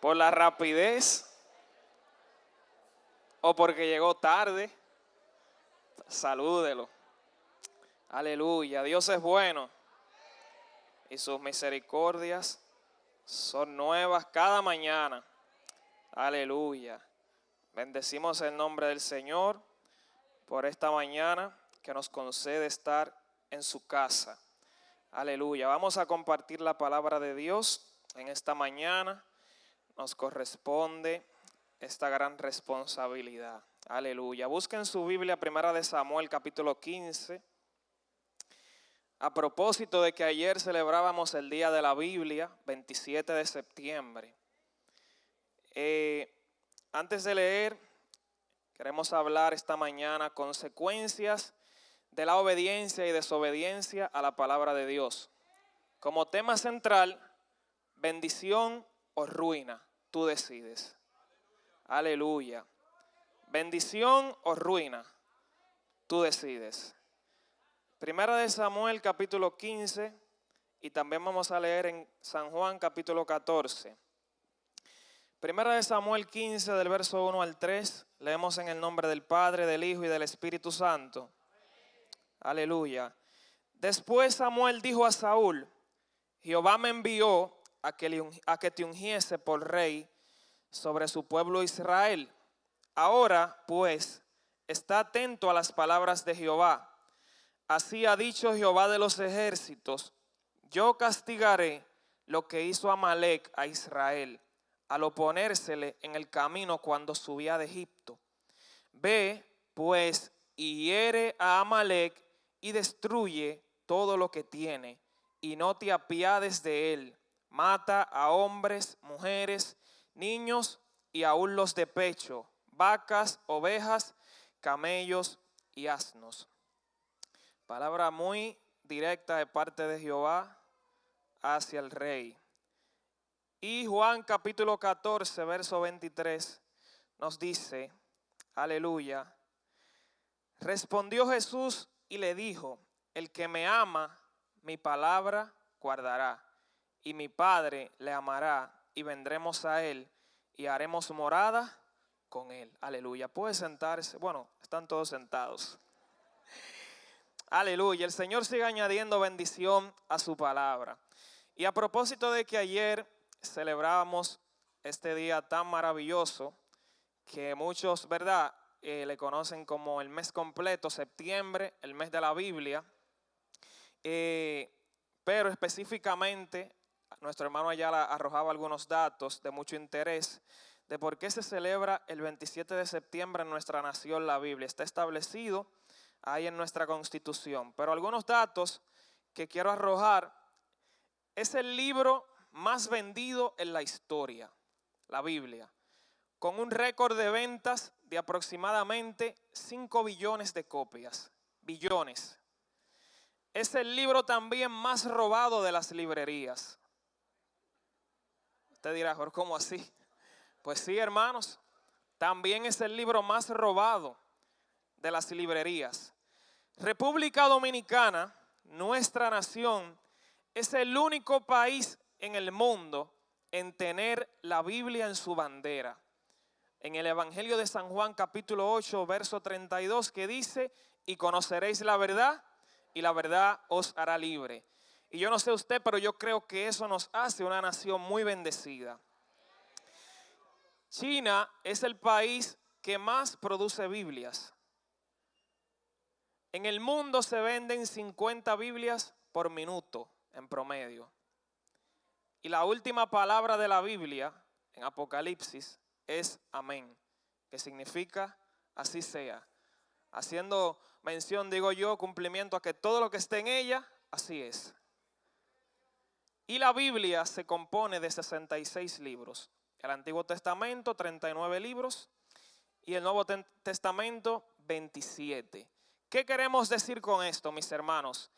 por la rapidez o porque llegó tarde, salúdelo. Aleluya, Dios es bueno y sus misericordias son nuevas cada mañana. Aleluya. Bendecimos el nombre del Señor por esta mañana que nos concede estar en su casa. Aleluya. Vamos a compartir la palabra de Dios en esta mañana. Nos corresponde esta gran responsabilidad. Aleluya. Busquen su Biblia, Primera de Samuel, capítulo 15. A propósito de que ayer celebrábamos el Día de la Biblia, 27 de septiembre. Antes de leer, queremos hablar esta mañana consecuencias de la obediencia y desobediencia a la palabra de Dios. Como tema central, bendición o ruina, tú decides. Aleluya. Bendición o ruina, tú decides. Primera de Samuel capítulo 15 y también vamos a leer en San Juan capítulo 14. Primera de Samuel 15 del verso 1 al 3, leemos en el nombre del Padre, del Hijo y del Espíritu Santo. Aleluya. Después Samuel dijo a Saúl: Jehová me envió a que te ungiese por rey sobre su pueblo Israel. Ahora pues, está atento a las palabras de Jehová. Así ha dicho Jehová de los ejércitos: yo castigaré lo que hizo Amalec a Israel, al oponérsele en el camino cuando subía de Egipto. Ve, pues, y hiere a Amalec y destruye todo lo que tiene, y no te apiades de él. Mata a hombres, mujeres, niños y aún los de pecho, vacas, ovejas, camellos y asnos. Palabra muy directa de parte de Jehová hacia el rey. Y Juan capítulo 14, verso 23 nos dice, aleluya, respondió Jesús y le dijo: el que me ama, mi palabra guardará, y mi Padre le amará, y vendremos a él, y haremos morada con él. Aleluya. Puede sentarse. Bueno, están todos sentados. Aleluya. El Señor sigue añadiendo bendición a su palabra. Y a propósito de que ayer celebrábamos este día tan maravilloso, que muchos, ¿verdad?, le conocen como el mes completo, septiembre, el mes de la Biblia. Pero específicamente, nuestro hermano Ayala arrojaba algunos datos de mucho interés de por qué se celebra el 27 de septiembre en nuestra nación la Biblia. Está establecido ahí en nuestra Constitución. Pero algunos datos que quiero arrojar: es el libro más vendido en la historia, la Biblia, con un récord de ventas de aproximadamente 5 billones de copias. Billones. Es el libro también más robado de las librerías. Usted dirá, ¿cómo así? Pues sí, hermanos, también es el libro más robado de las librerías. República Dominicana, nuestra nación, es el único país en el mundo en tener la Biblia en su bandera. En el Evangelio de San Juan capítulo 8, verso 32, que dice: y conoceréis la verdad, y la verdad os hará libre. Y yo no sé usted, pero yo creo que eso nos hace una nación muy bendecida. China es el país que más produce Biblias. En el mundo se venden 50 Biblias por minuto en promedio. Y la última palabra de la Biblia en Apocalipsis es amén, que significa así sea. Haciendo mención, digo yo, cumplimiento a que todo lo que esté en ella, así es. Y la Biblia se compone de 66 libros. El Antiguo Testamento, 39 libros. Y el Nuevo Testamento, 27. ¿Qué queremos decir con esto, mis hermanos?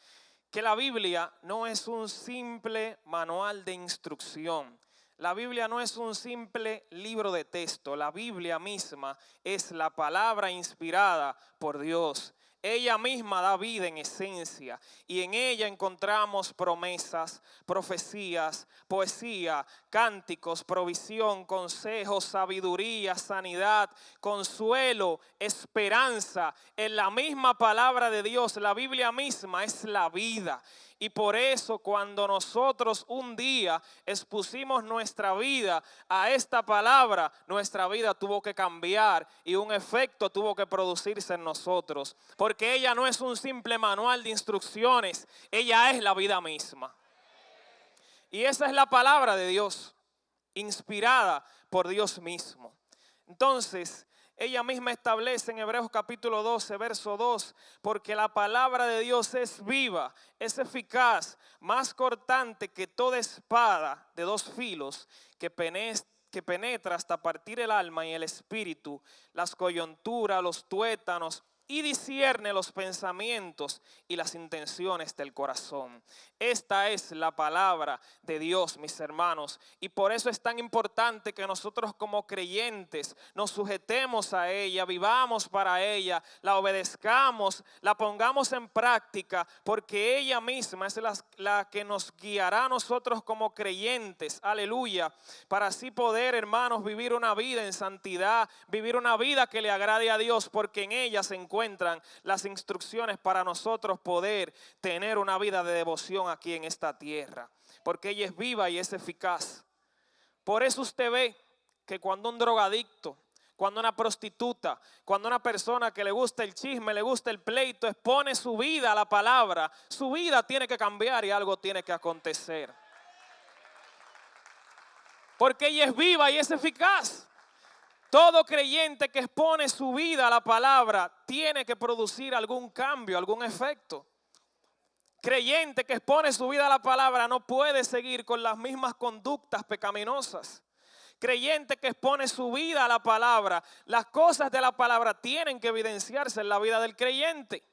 Que la Biblia no es un simple manual de instrucción. La Biblia no es un simple libro de texto. La Biblia misma es la palabra inspirada por Dios. Ella misma da vida en esencia y en ella encontramos promesas, profecías, poesía, cánticos, provisión, consejos, sabiduría, sanidad, consuelo, esperanza. En la misma palabra de Dios, la Biblia misma es la vida. Y por eso cuando nosotros un día expusimos nuestra vida a esta palabra, nuestra vida tuvo que cambiar y un efecto tuvo que producirse en nosotros. Porque ella no es un simple manual de instrucciones, ella es la vida misma. Y esa es la palabra de Dios, inspirada por Dios mismo. Entonces, ella misma establece en Hebreos capítulo 12, verso 2, porque la palabra de Dios es viva, es eficaz, más cortante que toda espada de dos filos, que penetra hasta partir el alma y el espíritu, las coyunturas, los tuétanos, y discierne los pensamientos y las intenciones del corazón. Esta es la palabra de Dios, mis hermanos, y por eso es tan importante que nosotros como creyentes nos sujetemos a ella, vivamos para ella, la obedezcamos, la pongamos en práctica, porque ella misma es la que nos guiará a nosotros como creyentes, aleluya, para así poder, hermanos, vivir una vida en santidad, vivir una vida que le agrade a Dios, porque en ella se encuentran las instrucciones para nosotros poder tener una vida de devoción aquí en esta tierra, porque ella es viva y es eficaz. Por eso usted ve que cuando un drogadicto, cuando una prostituta, cuando una persona que le gusta el chisme, le gusta el pleito, expone su vida a la palabra, su vida tiene que cambiar y algo tiene que acontecer. Porque ella es viva y es eficaz. Todo creyente que expone su vida a la palabra tiene que producir algún cambio, algún efecto. Creyente que expone su vida a la palabra no puede seguir con las mismas conductas pecaminosas. Creyente que expone su vida a la palabra, las cosas de la palabra tienen que evidenciarse en la vida del creyente.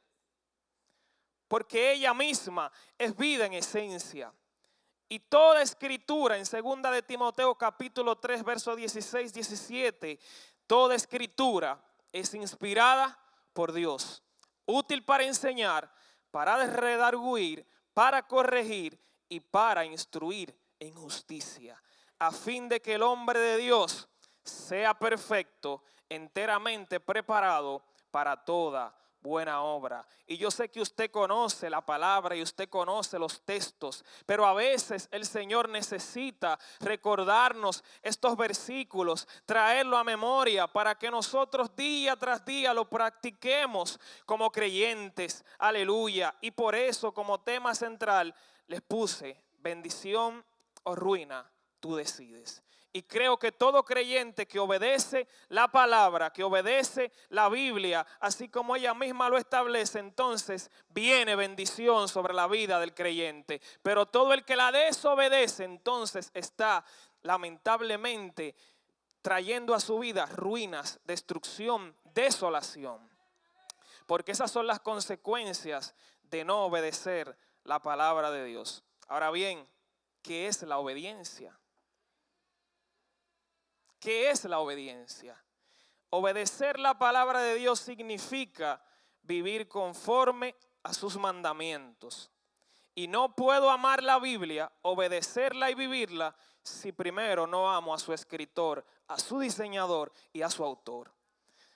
Porque ella misma es vida en esencia. Y toda escritura, en 2 de Timoteo capítulo 3, verso 16, 17, toda escritura es inspirada por Dios, útil para enseñar, para redarguir, para corregir y para instruir en justicia, a fin de que el hombre de Dios sea perfecto, enteramente preparado para toda buena obra. Y yo sé que usted conoce la palabra y usted conoce los textos, pero a veces el Señor necesita recordarnos estos versículos, traerlo a memoria para que nosotros día tras día lo practiquemos como creyentes. Aleluya. Y por eso como tema central les puse bendición o ruina, tú decides. Y creo que todo creyente que obedece la palabra, que obedece la Biblia, así como ella misma lo establece, entonces viene bendición sobre la vida del creyente. Pero todo el que la desobedece, entonces está lamentablemente trayendo a su vida ruinas, destrucción, desolación. Porque esas son las consecuencias de no obedecer la palabra de Dios. Ahora bien, ¿qué es la obediencia? ¿Qué es la obediencia? Obedecer la palabra de Dios significa vivir conforme a sus mandamientos. Y no puedo amar la Biblia, obedecerla y vivirla si primero no amo a su escritor, a su diseñador y a su autor.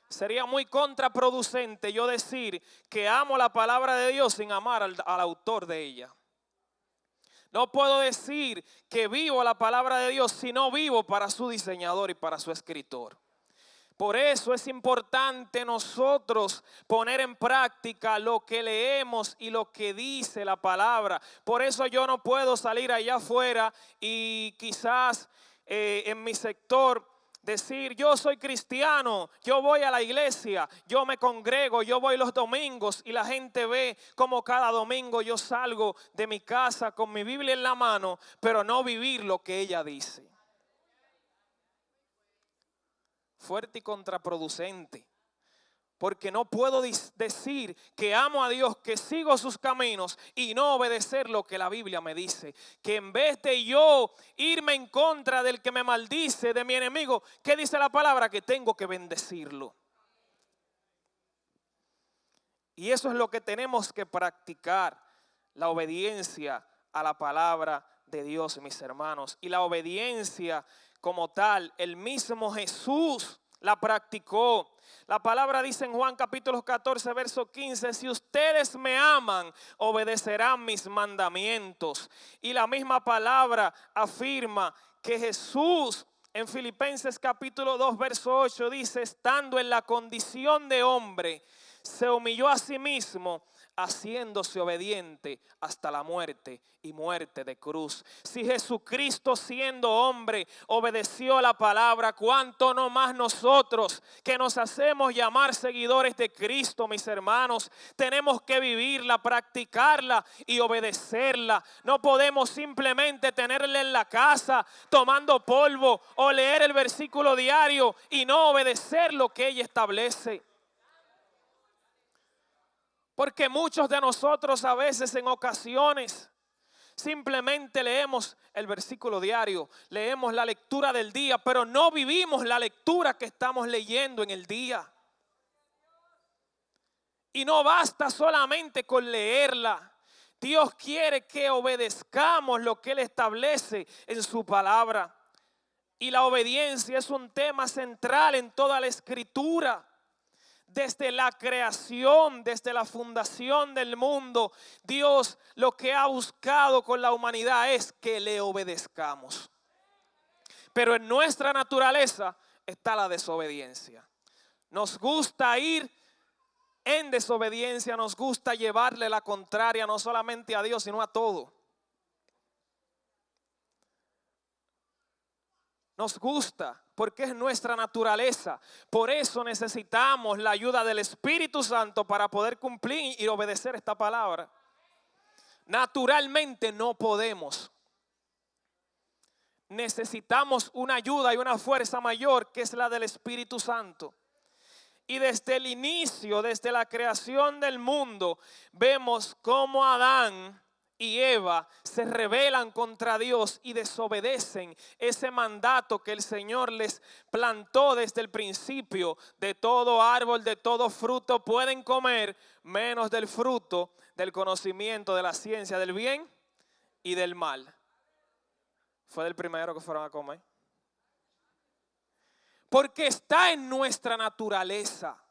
Sería muy contraproducente yo decir que amo la palabra de Dios sin amar al autor de ella. No puedo decir que vivo la palabra de Dios si no vivo para su diseñador y para su escritor. Por eso es importante nosotros poner en práctica lo que leemos y lo que dice la palabra. Por eso yo no puedo salir allá afuera y quizás en mi sector decir yo soy cristiano, yo voy a la iglesia, yo me congrego, yo voy los domingos y la gente ve como cada domingo yo salgo de mi casa con mi Biblia en la mano, pero no vivir lo que ella dice. Fuerte y contraproducente. Porque no puedo decir que amo a Dios, que sigo sus caminos y no obedecer lo que la Biblia me dice. Que en vez de yo irme en contra del que me maldice, de mi enemigo, ¿qué dice la palabra? Que tengo que bendecirlo. Y eso es lo que tenemos que practicar, la obediencia a la palabra de Dios, mis hermanos. Y la obediencia como tal, el mismo Jesús la practicó. La palabra dice en Juan capítulo 14, verso 15, si ustedes me aman, obedecerán mis mandamientos. Y la misma palabra afirma que Jesús en Filipenses capítulo 2, verso 8 dice, estando en la condición de hombre, se humilló a sí mismo, haciéndose obediente hasta la muerte y muerte de cruz. Si Jesucristo siendo hombre obedeció a la palabra, ¿cuánto no más nosotros que nos hacemos llamar seguidores de Cristo, mis hermanos? Tenemos que vivirla, practicarla y obedecerla. No podemos simplemente tenerla en la casa tomando polvo o leer el versículo diario y no obedecer lo que ella establece. Porque muchos de nosotros a veces en ocasiones simplemente leemos el versículo diario, leemos la lectura del día, pero no vivimos la lectura que estamos leyendo en el día. Y no basta solamente con leerla. Dios quiere que obedezcamos lo que Él establece en su palabra. Y la obediencia es un tema central en toda la Escritura. Desde la creación, desde la fundación del mundo, Dios lo que ha buscado con la humanidad es que le obedezcamos. Pero en nuestra naturaleza está la desobediencia. Nos gusta ir en desobediencia, nos gusta llevarle la contraria no solamente a Dios, sino a todo. Nos gusta porque es nuestra naturaleza. Por eso necesitamos la ayuda del Espíritu Santo para poder cumplir y obedecer esta palabra. Naturalmente no podemos. Necesitamos una ayuda y una fuerza mayor que es la del Espíritu Santo. Y desde el inicio, desde la creación del mundo, vemos cómo Adán y Eva se rebelan contra Dios y desobedecen ese mandato que el Señor les plantó desde el principio. De todo árbol, de todo fruto pueden comer, menos del fruto del conocimiento de la ciencia del bien y del mal. Fue del primero que fueron a comer. Porque está en nuestra naturaleza.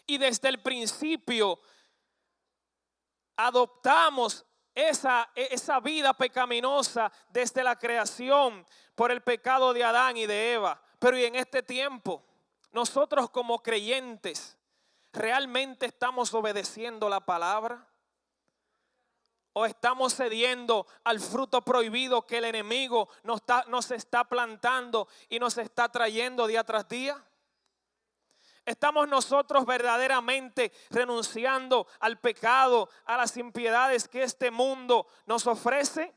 Y desde el principio adoptamos esa vida pecaminosa desde la creación por el pecado de Adán y de Eva. Pero y en este tiempo, nosotros como creyentes, ¿realmente estamos obedeciendo la palabra? ¿O estamos cediendo al fruto prohibido que el enemigo nos está plantando y nos está trayendo día tras día? ¿Estamos nosotros verdaderamente renunciando al pecado, a las impiedades que este mundo nos ofrece?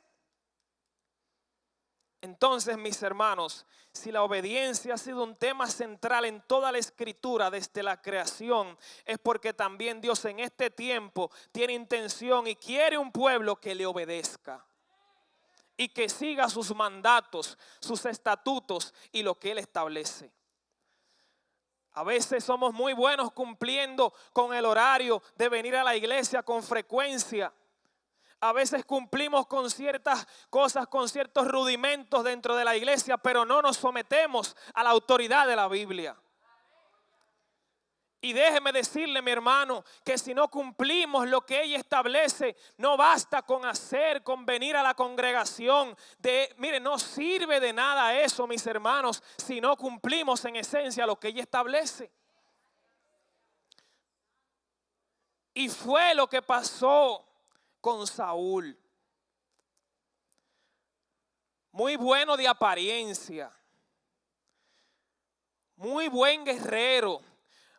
Entonces, mis hermanos, si la obediencia ha sido un tema central en toda la Escritura desde la creación, es porque también Dios en este tiempo tiene intención y quiere un pueblo que le obedezca y que siga sus mandatos, sus estatutos y lo que Él establece. A veces somos muy buenos cumpliendo con el horario de venir a la iglesia con frecuencia. A veces cumplimos con ciertas cosas, con ciertos rudimentos dentro de la iglesia, pero no nos sometemos a la autoridad de la Biblia. Y déjeme decirle, mi hermano, que si no cumplimos lo que ella establece, no basta con con venir a la congregación. Mire, no sirve de nada eso, mis hermanos, si no cumplimos en esencia lo que ella establece. Y fue lo que pasó con Saúl. Muy bueno de apariencia, muy buen guerrero,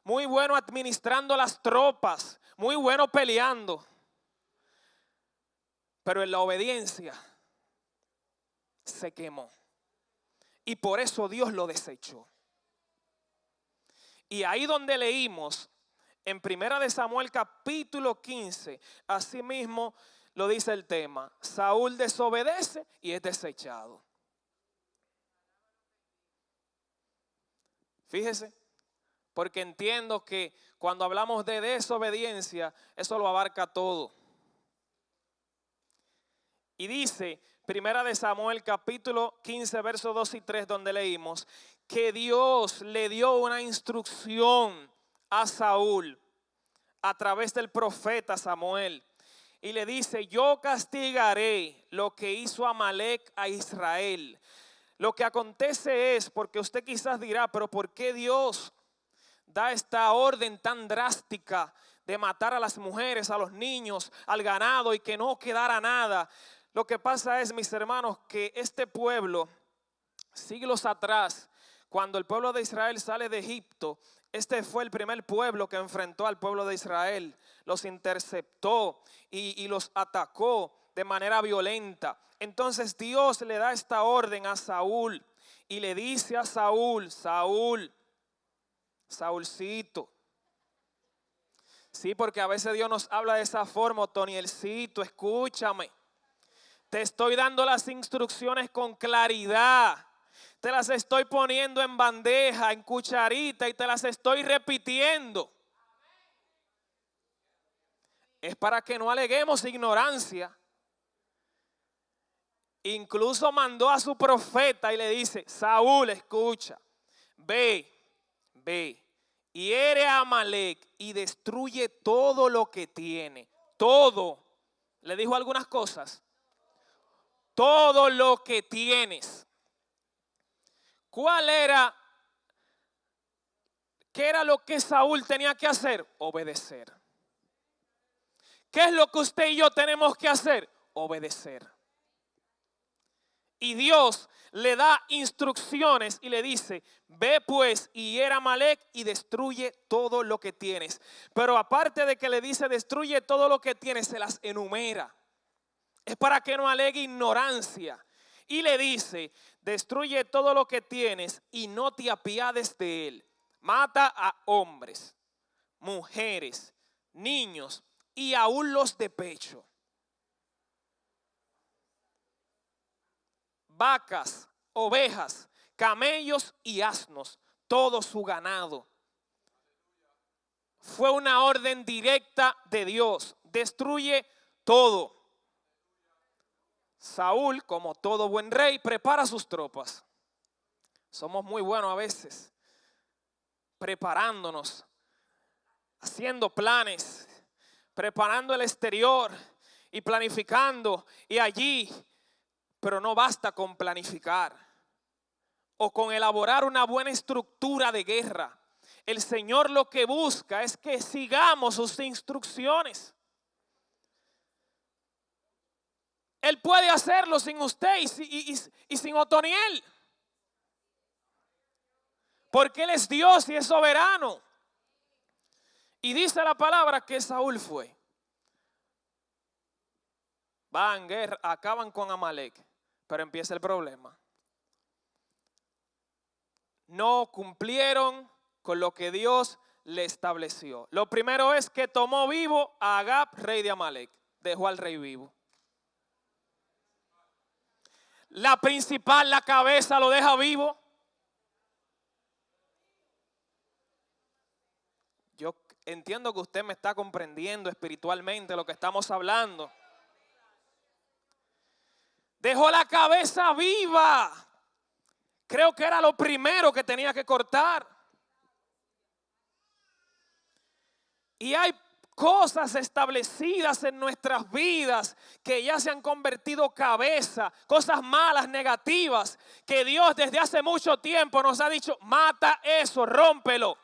muy bueno administrando las tropas, muy bueno peleando. Pero en la obediencia se quemó. Y por eso Dios lo desechó. Y ahí donde leímos, en 1 de Samuel capítulo 15, así mismo lo dice el tema. Saúl desobedece y es desechado. Fíjese, porque entiendo que cuando hablamos de desobediencia, eso lo abarca todo. Y dice, 1 de Samuel capítulo 15, versos 2 y 3, donde leímos que Dios le dio una instrucción a Saúl a través del profeta Samuel. Y le dice, yo castigaré lo que hizo Amalek a Israel. Lo que acontece es, porque usted quizás dirá, pero ¿por qué Dios da esta orden tan drástica de matar a las mujeres, a los niños, al ganado y que no quedara nada? Lo que pasa es, mis hermanos, que este pueblo, siglos atrás, cuando el pueblo de Israel sale de Egipto, este fue el primer pueblo que enfrentó al pueblo de Israel. Los interceptó y los atacó de manera violenta. Entonces Dios le da esta orden a Saúl y le dice a Saúl, Saúlcito. Sí, porque a veces Dios nos habla de esa forma, Otonielcito, escúchame. Te estoy dando las instrucciones con claridad. Te las estoy poniendo en bandeja, en cucharita y te las estoy repitiendo. Es para que no aleguemos ignorancia. Incluso mandó a su profeta y le dice, Saúl, escucha, ve, hiere a Amalek y destruye todo lo que tiene. Todo. Le dijo algunas cosas. Todo lo que tienes. ¿Qué era lo que Saúl tenía que hacer? Obedecer. ¿Qué es lo que usted y yo tenemos que hacer? Obedecer. Y Dios le da instrucciones y le dice, ve pues y hiera a Amalek y destruye todo lo que tienes. Pero aparte de que le dice destruye todo lo que tienes, se las enumera. Es para que no alegue ignorancia. Y le dice, destruye todo lo que tienes y no te apiades de él. Mata a hombres, mujeres, niños y aún los de pecho. Vacas, ovejas, camellos y asnos, todo su ganado. Fue una orden directa de Dios. Destruye todo. Saúl, como todo buen rey, prepara sus tropas. Somos muy buenos a veces, preparándonos, haciendo planes, preparando el exterior y planificando. Y allí, pero no basta con planificar o con elaborar una buena estructura de guerra. El Señor lo que busca es que sigamos sus instrucciones. Él puede hacerlo sin usted y sin Otoniel. Porque Él es Dios y es soberano. Y dice la palabra que Saúl fue. Van, guerra, acaban con Amalek. Pero empieza el problema. No cumplieron con lo que Dios le estableció. Lo primero es que tomó vivo a Agag, rey de Amalek. Dejó al rey vivo. La principal, la cabeza, lo deja vivo. Yo entiendo que usted me está comprendiendo espiritualmente lo que estamos hablando. Dejó la cabeza viva. Creo que era lo primero que tenía que cortar. Y hay cosas establecidas en nuestras vidas que ya se han convertido cabeza, cosas malas, negativas, que Dios desde hace mucho tiempo nos ha dicho, mata eso, rómpelo.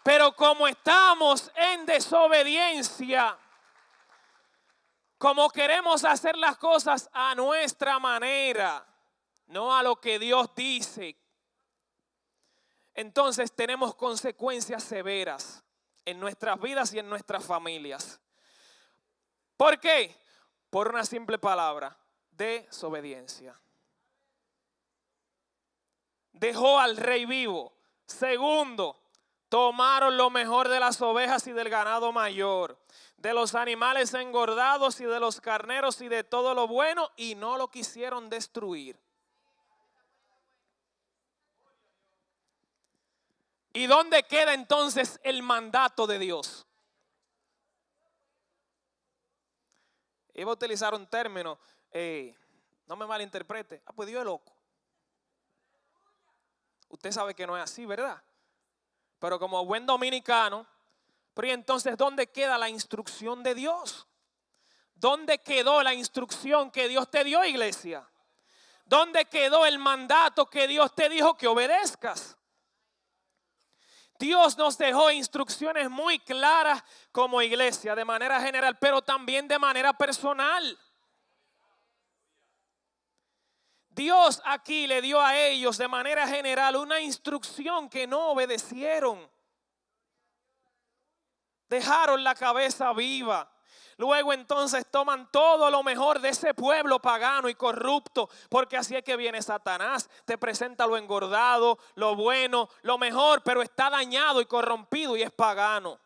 Pero como estamos en desobediencia, como queremos hacer las cosas a nuestra manera, no a lo que Dios dice, entonces tenemos consecuencias severas en nuestras vidas y en nuestras familias. ¿Por qué? Por una simple palabra, desobediencia. Dejó al rey vivo, Segundo, tomaron lo mejor de las ovejas y del ganado mayor, de los animales engordados y de los carneros y de todo lo bueno, y no lo quisieron destruir. ¿Y dónde queda entonces el mandato de Dios? Iba a utilizar un término, no me malinterprete. Pues Dios es loco. Usted sabe que no es así, ¿verdad? Pero como buen dominicano, pero ¿y entonces dónde queda la instrucción de Dios? ¿Dónde quedó la instrucción que Dios te dio, iglesia? ¿Dónde quedó el mandato que Dios te dijo que obedezcas? Dios nos dejó instrucciones muy claras como iglesia, de manera general, pero también de manera personal. Dios aquí le dio a ellos de manera general una instrucción que no obedecieron. Dejaron la cabeza viva. Luego entonces toman todo lo mejor de ese pueblo pagano y corrupto, porque así es que viene Satanás, te presenta lo engordado, lo bueno, lo mejor, pero está dañado y corrompido y es pagano.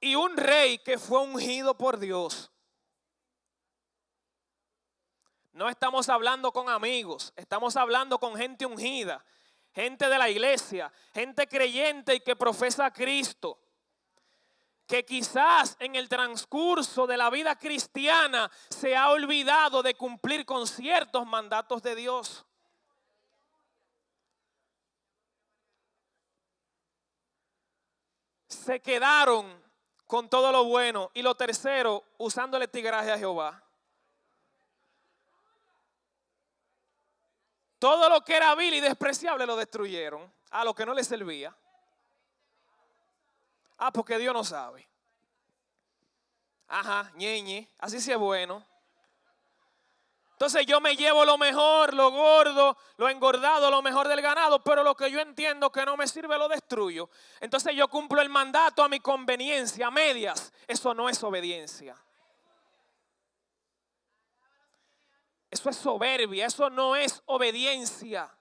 Y un rey que fue ungido por Dios. No estamos hablando con amigos, estamos hablando con gente ungida, gente de la iglesia, gente creyente y que profesa a Cristo, que quizás en el transcurso de la vida cristiana se ha olvidado de cumplir con ciertos mandatos de Dios. Se quedaron con todo lo bueno. Y lo tercero, usándole tigraje a Jehová. Todo lo que era vil y despreciable lo destruyeron. A lo que no les servía. Porque Dios no sabe. Ajá, ñeñe, así sí es bueno. Entonces yo me llevo lo mejor, lo gordo, lo engordado, lo mejor del ganado, pero lo que yo entiendo que no me sirve lo destruyo. Entonces yo cumplo el mandato a mi conveniencia, a medias. Eso no es obediencia. Eso es soberbia, eso no es obediencia.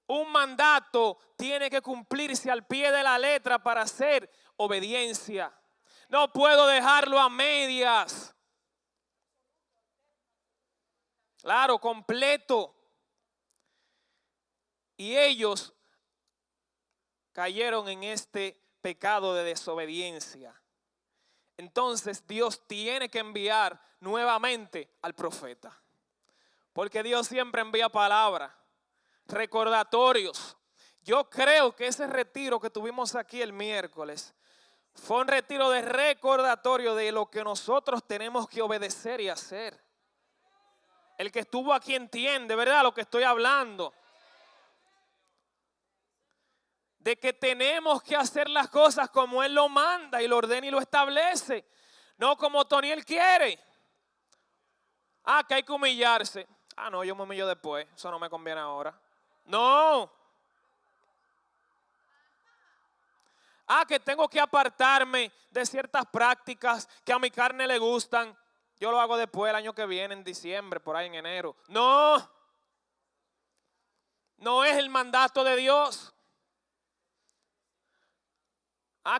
Un mandato tiene que cumplirse al pie de la letra para hacer obediencia. No puedo dejarlo a medias. Claro, completo. Y ellos cayeron en este pecado de desobediencia. Entonces Dios tiene que enviar nuevamente al profeta. Porque Dios siempre envía palabras, recordatorios. Yo creo que ese retiro que tuvimos aquí el miércoles fue un retiro de recordatorio de lo que nosotros tenemos que obedecer y hacer. El que estuvo aquí entiende, ¿verdad?, lo que estoy hablando. De que tenemos que hacer las cosas como Él lo manda y lo ordena y lo establece. No como Toniel quiere. Que hay que humillarse. No, yo me humillo después. Eso no me conviene ahora. No. Que tengo que apartarme de ciertas prácticas que a mi carne le gustan. Yo lo hago después el año que viene, en diciembre, por ahí en enero. No. No es el mandato de Dios.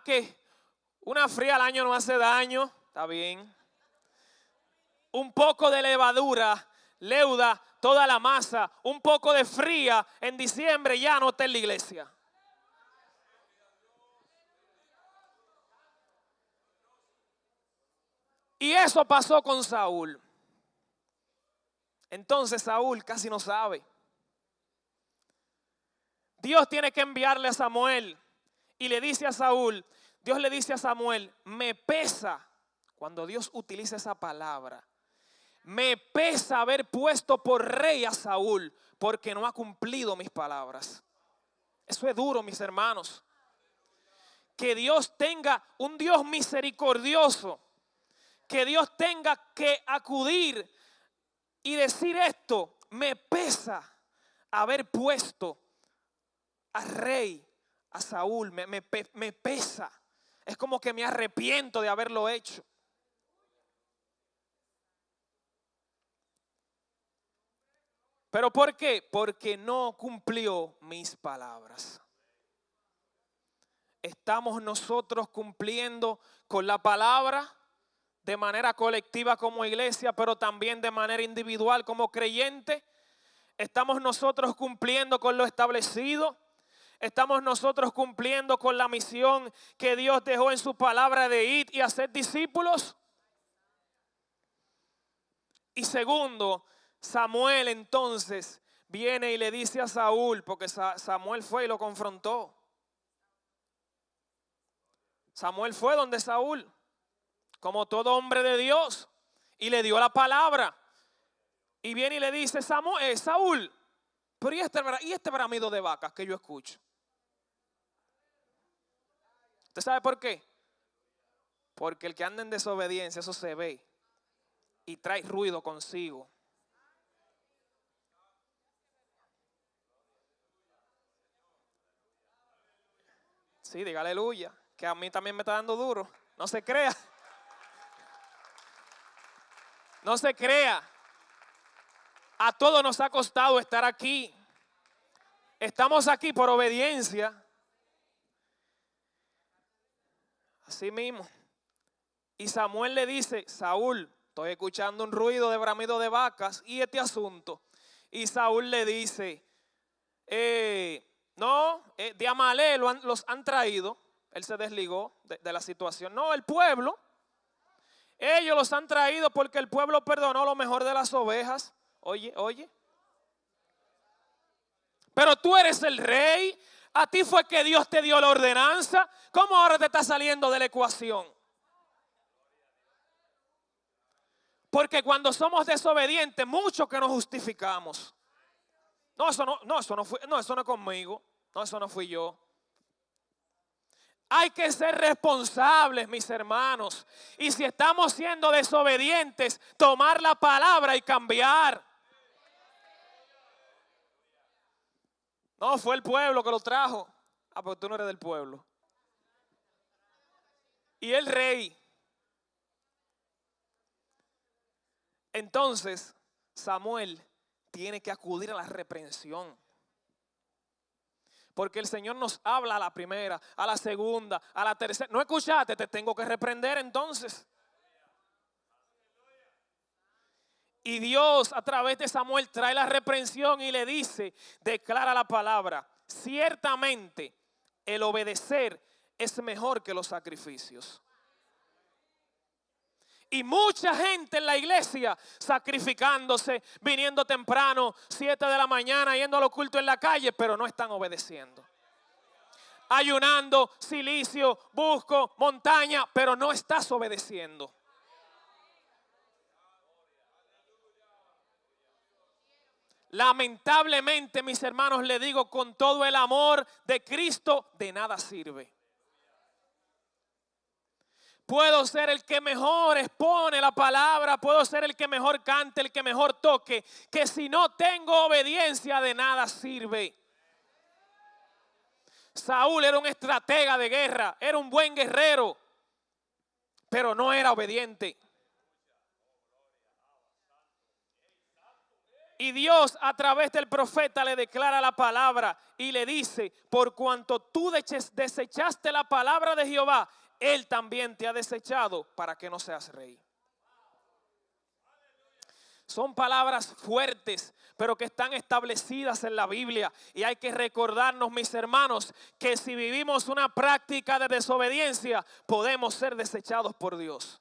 Que una fría al año no hace daño. Está bien. Un poco de levadura leuda toda la masa. Un poco de fría en diciembre ya no está en la iglesia. Y eso pasó con Saúl. Entonces Saúl casi no sabe. Dios tiene que enviarle a Samuel y le dice a Saúl, Dios le dice a Samuel, me pesa, cuando Dios utiliza esa palabra, me pesa haber puesto por rey a Saúl porque no ha cumplido mis palabras. Eso es duro, mis hermanos. Que Dios tenga un Dios misericordioso, que Dios tenga que acudir y decir esto, me pesa haber puesto a rey, a Saúl, me pesa. Es como que me arrepiento de haberlo hecho. ¿Pero por qué? Porque no cumplió mis palabras. ¿Estamos nosotros cumpliendo con la palabra de manera colectiva como iglesia, pero también de manera individual como creyente? ¿Estamos nosotros cumpliendo con lo establecido? ¿Estamos nosotros cumpliendo con la misión que Dios dejó en su palabra de ir y hacer discípulos? Y segundo, Samuel entonces viene y le dice a Saúl, porque Samuel fue y lo confrontó. Samuel fue donde Saúl, como todo hombre de Dios, y le dio la palabra. Y viene y le dice, Saúl, pero ¿y este bramido de vacas que yo escucho? ¿Usted sabe por qué? Porque el que anda en desobediencia, eso se ve y trae ruido consigo. Sí, diga aleluya, que a mí también me está dando duro. No se crea. No se crea. A todos nos ha costado estar aquí. Estamos aquí por obediencia. Así mismo. Y Samuel le dice, Saúl, estoy escuchando un ruido de bramido de vacas y este asunto. Y Saúl le dice, de Amalek los han traído. Él se desligó de la situación. No, el pueblo. Ellos los han traído porque el pueblo perdonó lo mejor de las ovejas. Oye. Pero tú eres el rey. A ti fue que Dios te dio la ordenanza. ¿Cómo ahora te está saliendo de la ecuación? Porque cuando somos desobedientes, mucho que nos justificamos. Eso no es conmigo. No, eso no fui yo. Hay que ser responsables, mis hermanos. Y si estamos siendo desobedientes, tomar la palabra y cambiar. No, fue el pueblo que lo trajo. Porque tú no eres del pueblo. Y el rey. Entonces, Samuel tiene que acudir a la reprensión. Porque el Señor nos habla a la primera, a la segunda, a la tercera. No escuchaste, te tengo que reprender entonces. Y Dios a través de Samuel trae la reprensión y le dice, declara la palabra. Ciertamente el obedecer es mejor que los sacrificios. Y mucha gente en la iglesia sacrificándose, viniendo temprano, 7 de la mañana, yendo al oculto en la calle, pero no están obedeciendo. Ayunando, silicio, busco, montaña, pero no estás obedeciendo. Lamentablemente, mis hermanos, le digo con todo el amor de Cristo, de nada sirve. Puedo ser el que mejor expone la palabra, puedo ser el que mejor cante, el que mejor toque, que si no tengo obediencia de nada sirve. Saúl era un estratega de guerra, era un buen guerrero, pero no era obediente. Y Dios a través del profeta le declara la palabra y le dice, por cuanto tú desechaste la palabra de Jehová, Él también te ha desechado para que no seas rey. Son palabras fuertes, pero que están establecidas en la Biblia. Y hay que recordarnos, mis hermanos, que si vivimos una práctica de desobediencia, podemos ser desechados por Dios.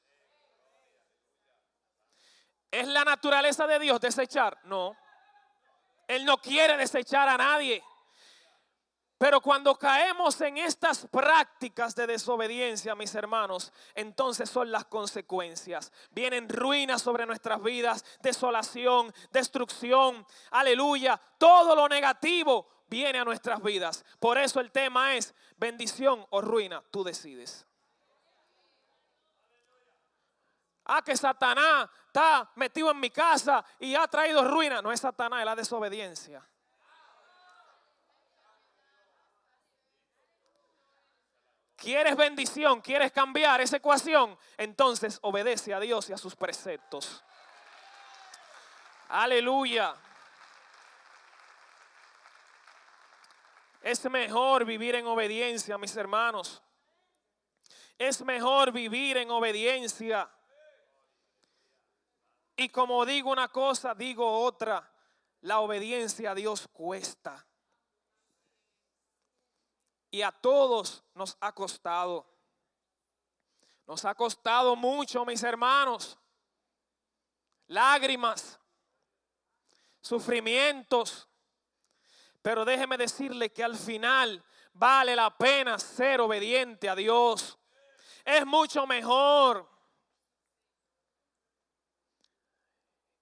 ¿Es la naturaleza de Dios desechar? No. Él no quiere desechar a nadie. Pero cuando caemos en estas prácticas de desobediencia, mis hermanos, entonces son las consecuencias. Vienen ruinas sobre nuestras vidas, desolación, destrucción, aleluya. Todo lo negativo viene a nuestras vidas. Por eso el tema es bendición o ruina, tú decides. Que Satanás está metido en mi casa y ha traído ruina. No es Satanás, es la desobediencia. ¿Quieres bendición? ¿Quieres cambiar esa ecuación? Entonces obedece a Dios y a sus preceptos. Aleluya. Es mejor vivir en obediencia, mis hermanos. Es mejor vivir en obediencia. Y como digo una cosa, digo otra. La obediencia a Dios cuesta. Y a todos nos ha costado. Nos ha costado mucho, mis hermanos. Lágrimas, sufrimientos. Pero déjeme decirle que al final vale la pena ser obediente a Dios. Es mucho mejor.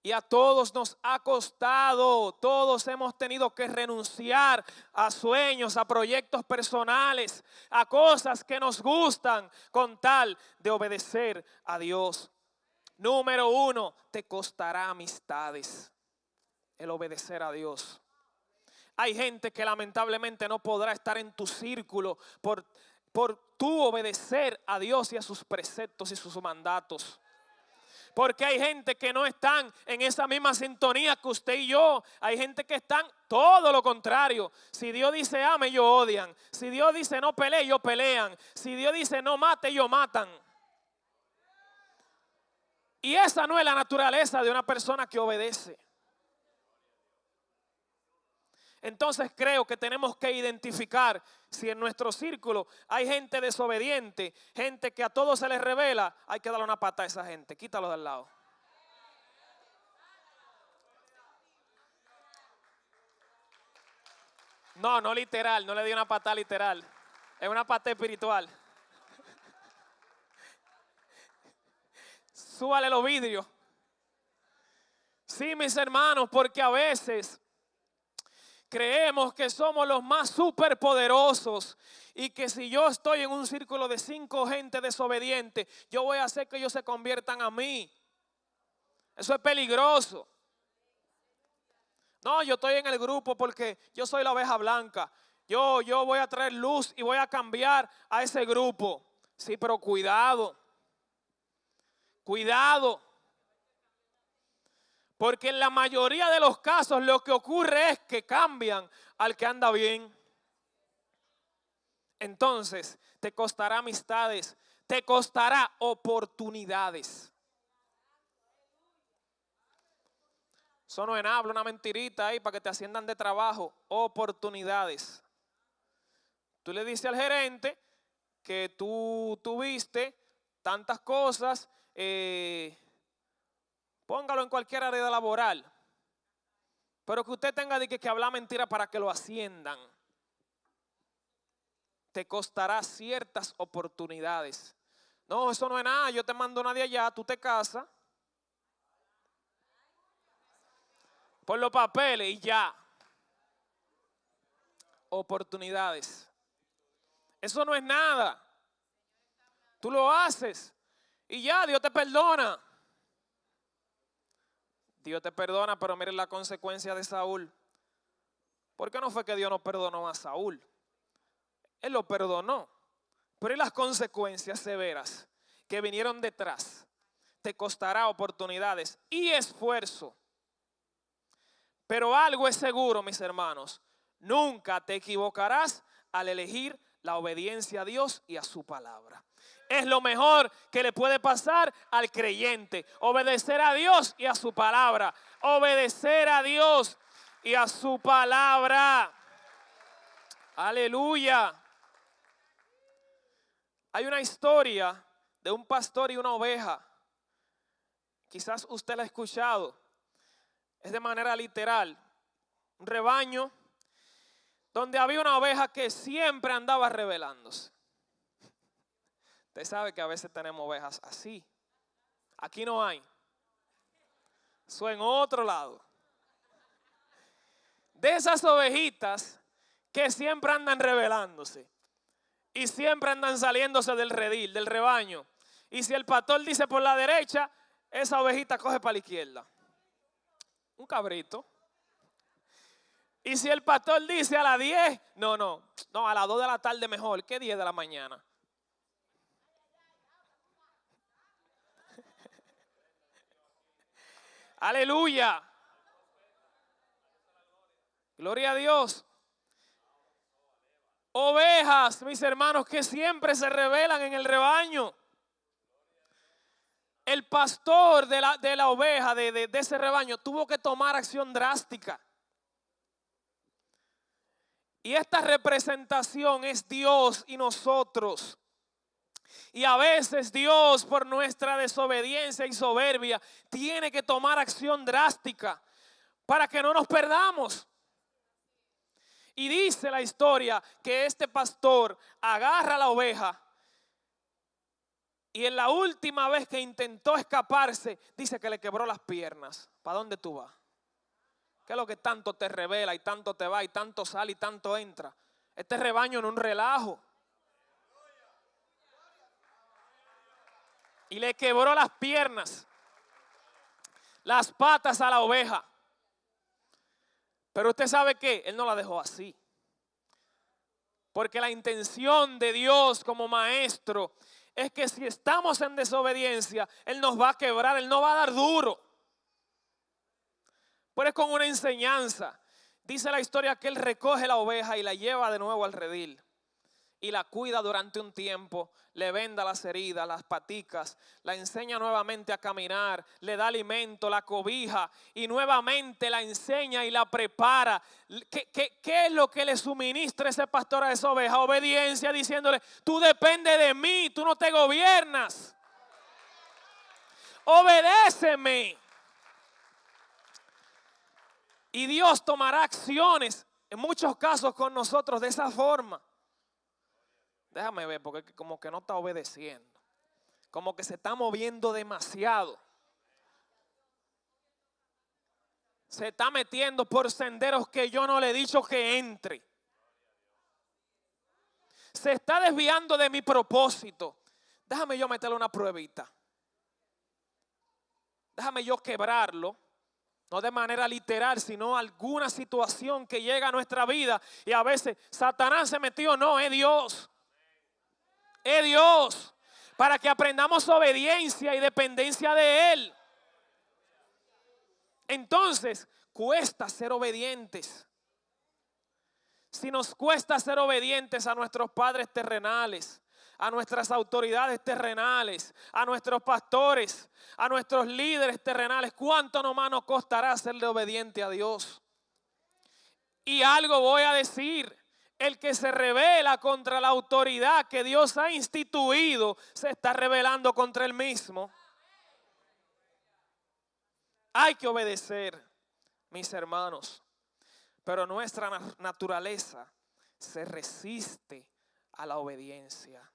Y a todos nos ha costado, todos hemos tenido que renunciar a sueños, a proyectos personales, a cosas que nos gustan con tal de obedecer a Dios. Número 1, te costará amistades el obedecer a Dios. Hay gente que lamentablemente no podrá estar en tu círculo por tú obedecer a Dios y a sus preceptos y sus mandatos. Porque hay gente que no están en esa misma sintonía que usted y yo. Hay gente que están todo lo contrario. Si Dios dice ame, ellos odian. Si Dios dice no pelee, ellos pelean. Si Dios dice no mate, ellos matan. Y esa no es la naturaleza de una persona que obedece. Entonces creo que tenemos que identificar si en nuestro círculo hay gente desobediente, gente que a todos se les revela, hay que darle una pata a esa gente, quítalo de al lado. No, no literal, no le di una pata literal, es una pata espiritual. Súbale los vidrios. Sí, mis hermanos, porque a veces creemos que somos los más superpoderosos y que si yo estoy en un círculo de 5 gente desobediente, yo voy a hacer que ellos se conviertan a mí. Eso es peligroso. No, yo estoy en el grupo porque yo soy la oveja blanca. Yo voy a traer luz y voy a cambiar a ese grupo. Sí, pero cuidado. Cuidado. Porque en la mayoría de los casos lo que ocurre es que cambian al que anda bien. Entonces, te costará amistades, te costará oportunidades. Eso no es nada, una mentirita ahí para que te asciendan de trabajo. Oportunidades. Tú le dices al gerente que tú tuviste tantas cosas, póngalo en cualquier área laboral. Pero que usted tenga que hablar mentira para que lo asciendan. Te costará ciertas oportunidades. No, eso no es nada, yo te mando nadie allá, tú te casas. Por los papeles y ya. Oportunidades. Eso no es nada. Tú lo haces y ya, Dios te perdona. Dios te perdona, pero miren la consecuencia de Saúl. ¿Por qué no fue que Dios no perdonó a Saúl? Él lo perdonó. Pero ¿y las consecuencias severas que vinieron detrás? Te costará oportunidades y esfuerzo. Pero algo es seguro, mis hermanos. Nunca te equivocarás al elegir la obediencia a Dios y a su palabra. Es lo mejor que le puede pasar al creyente. Obedecer a Dios y a su palabra. Obedecer a Dios y a su palabra. Aleluya. Hay una historia de un pastor y una oveja. Quizás usted la ha escuchado. Es de manera literal. Un rebaño donde había una oveja que siempre andaba rebelándose. Usted sabe que a veces tenemos ovejas así. Aquí no hay. Eso en otro lado. De esas ovejitas que siempre andan rebelándose. Y siempre andan saliéndose del redil, del rebaño. Y si el pastor dice por la derecha, esa ovejita coge para la izquierda. Un cabrito. Y si el pastor dice a las 10, no, a las 2 de la tarde mejor, ¿qué 10 de la mañana? Aleluya. Gloria a Dios. Ovejas, mis hermanos, que siempre se rebelan en el rebaño. El pastor de la oveja, de ese rebaño, tuvo que tomar acción drástica. Y esta representación es Dios y nosotros. Y a veces Dios, por nuestra desobediencia y soberbia, tiene que tomar acción drástica para que no nos perdamos. Y dice la historia que este pastor agarra a la oveja y en la última vez que intentó escaparse, dice que le quebró las piernas. ¿Para dónde tú vas? ¿Qué es lo que tanto te revela y tanto te va y tanto sale y tanto entra? Este rebaño no es un relajo. Y le quebró las piernas, las patas a la oveja. Pero usted sabe qué, él no la dejó así. Porque la intención de Dios como maestro es que si estamos en desobediencia, Él nos va a quebrar, Él no va a dar duro. Pero es con una enseñanza. Dice la historia que Él recoge la oveja y la lleva de nuevo al redil. Y la cuida durante un tiempo, le venda las heridas, las paticas, la enseña nuevamente a caminar, le da alimento, la cobija y nuevamente la enseña y la prepara. ¿Qué es lo que le suministra ese pastor a esa oveja? Obediencia, diciéndole, tú dependes de mí, tú no te gobiernas. Obedéceme. Y Dios tomará acciones en muchos casos con nosotros de esa forma. Déjame ver, porque como que no está obedeciendo. Como que se está moviendo demasiado. Se está metiendo por senderos que yo no le he dicho que entre. Se está desviando de mi propósito. Déjame yo meterle una pruebita. Déjame yo quebrarlo. No de manera literal, sino alguna situación que llega a nuestra vida. Y a veces Satanás se metió, no, es Dios. Es Dios, para que aprendamos obediencia y dependencia de Él. Entonces, cuesta ser obedientes. Si nos cuesta ser obedientes a nuestros padres terrenales, a nuestras autoridades terrenales, a nuestros pastores, a nuestros líderes terrenales, ¿cuánto nomás nos costará serle obediente a Dios? Y algo voy a decir. El que se rebela contra la autoridad que Dios ha instituido, se está rebelando contra Él mismo. Hay que obedecer, mis hermanos. Pero nuestra naturaleza se resiste a la obediencia.